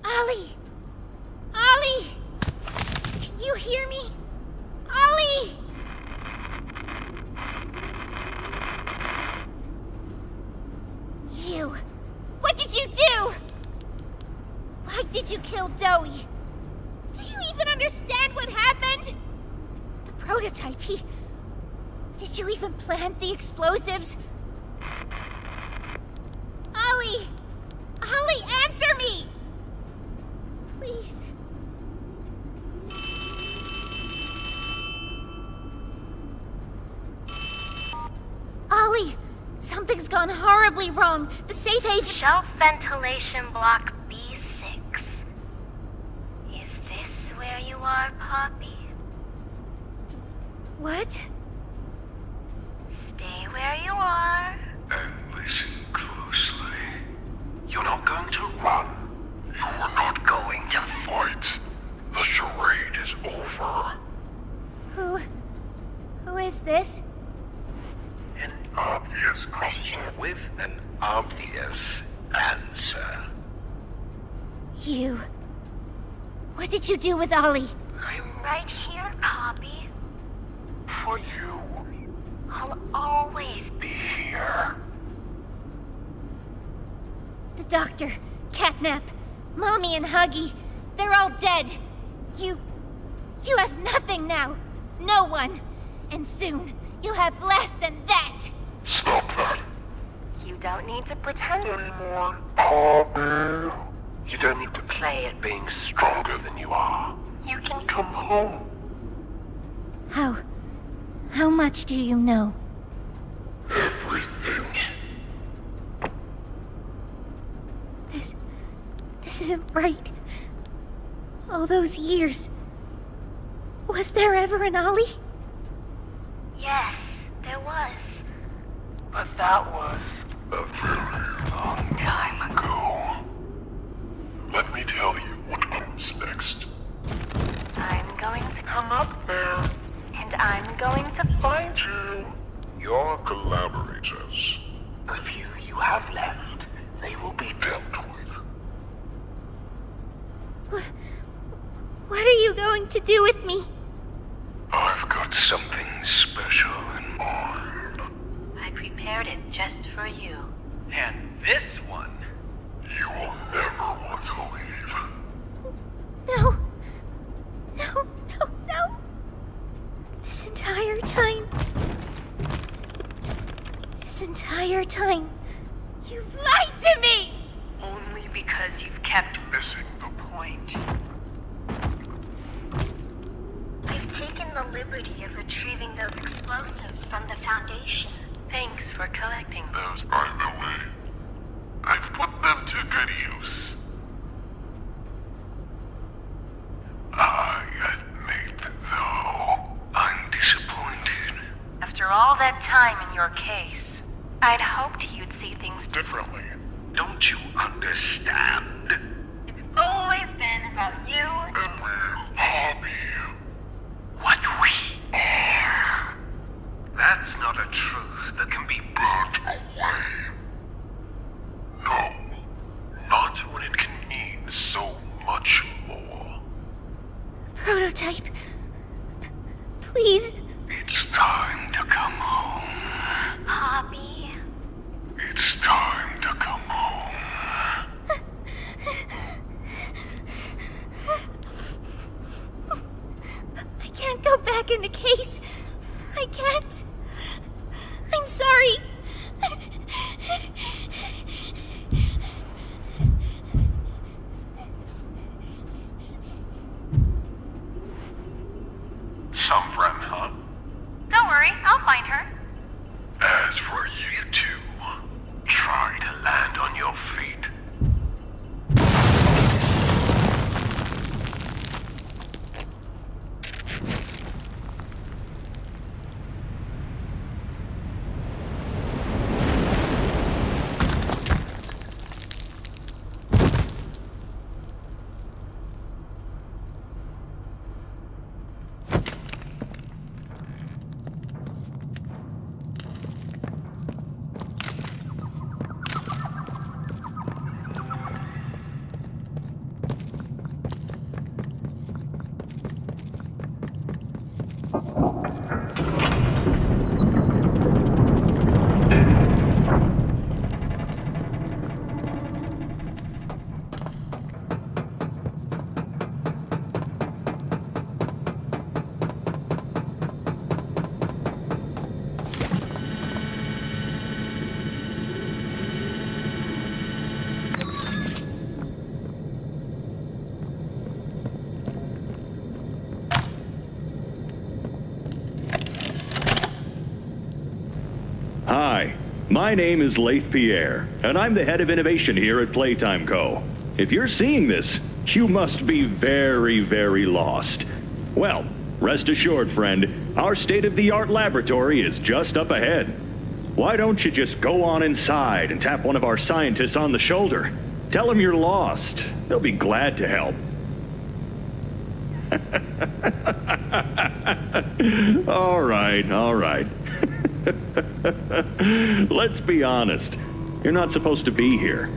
Ollie! Ollie! Can you hear me? Ollie! You! What did you do? Why did you kill Zoe? Do you even understand what happened? The prototype, Did you even plant the explosives? Ollie! Ollie, answer me! Please. Ollie! Something's gone horribly wrong. The safe haven... Shelf ventilation block B6. Is this where you are, Poppy? What? Stay where you are. And listen closely. You're not going to run. You're not going to fight. The charade is over. Who is this? An obvious question with an obvious answer. You. What did you do with Ollie? I'm right here, Poppy. For you. I'll always be here. The doctor, Catnap, Mommy and Huggy, they're all dead. You have nothing now. No one. And soon, you'll have less than that. Stop that. You don't need to pretend anymore. Poppy. You don't need to play at being stronger than you are. You can come home. How much do you know? Everything. This isn't right. All those years. Was there ever an Ollie? Yes, there was. But that was a very long time ago. Let me tell you what comes next. I'm going to come up there. And I'm going to find you. Your collaborators. The few you have left, they will be dealt with. What are you going to do with me? I've got something special in mind. I prepared it just for you. And this one... You will never want to leave. No. This entire time... This entire time, you've lied to me! Only because you've kept missing the point. We've taken the liberty of retrieving those explosives from the Foundation. Thanks for collecting Those, by the way. I've put them to good use. I admit, though, I'm disappointed. After all that time in your case, I'd hoped you'd see things Differently. Don't you understand? It's always been about you And we're hobby. What we are. That's not a truth that can be burnt away. No. Not when it can mean so much more. Prototype. Please. It's time to come home. Hobby. It's time to come home. I can't go back in the case. I can't. I'm sorry. Some friend, huh? Don't worry, I'll find her. As for you two, try to land on your feet. Hi, my name is Leif Pierre, and I'm the head of innovation here at Playtime Co. If you're seeing this, you must be very, very lost. Well, rest assured, friend, our state-of-the-art laboratory is just up ahead. Why don't you just go on inside and tap one of our scientists on the shoulder? Tell them you're lost. They'll be glad to help. All right. Let's be honest. You're not supposed to be here.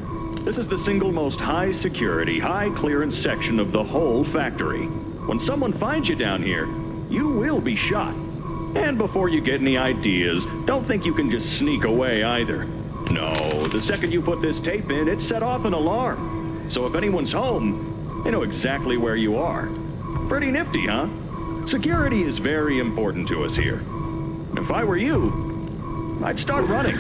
This is the single most high security, high clearance section of the whole factory. When someone finds you down here, you will be shot. And before you get any ideas, don't think you can just sneak away either. No, the second you put this tape in, it set off an alarm. So if anyone's home, they know exactly where you are. Pretty nifty, huh? Security is very important to us here. If I were you, I'd start running.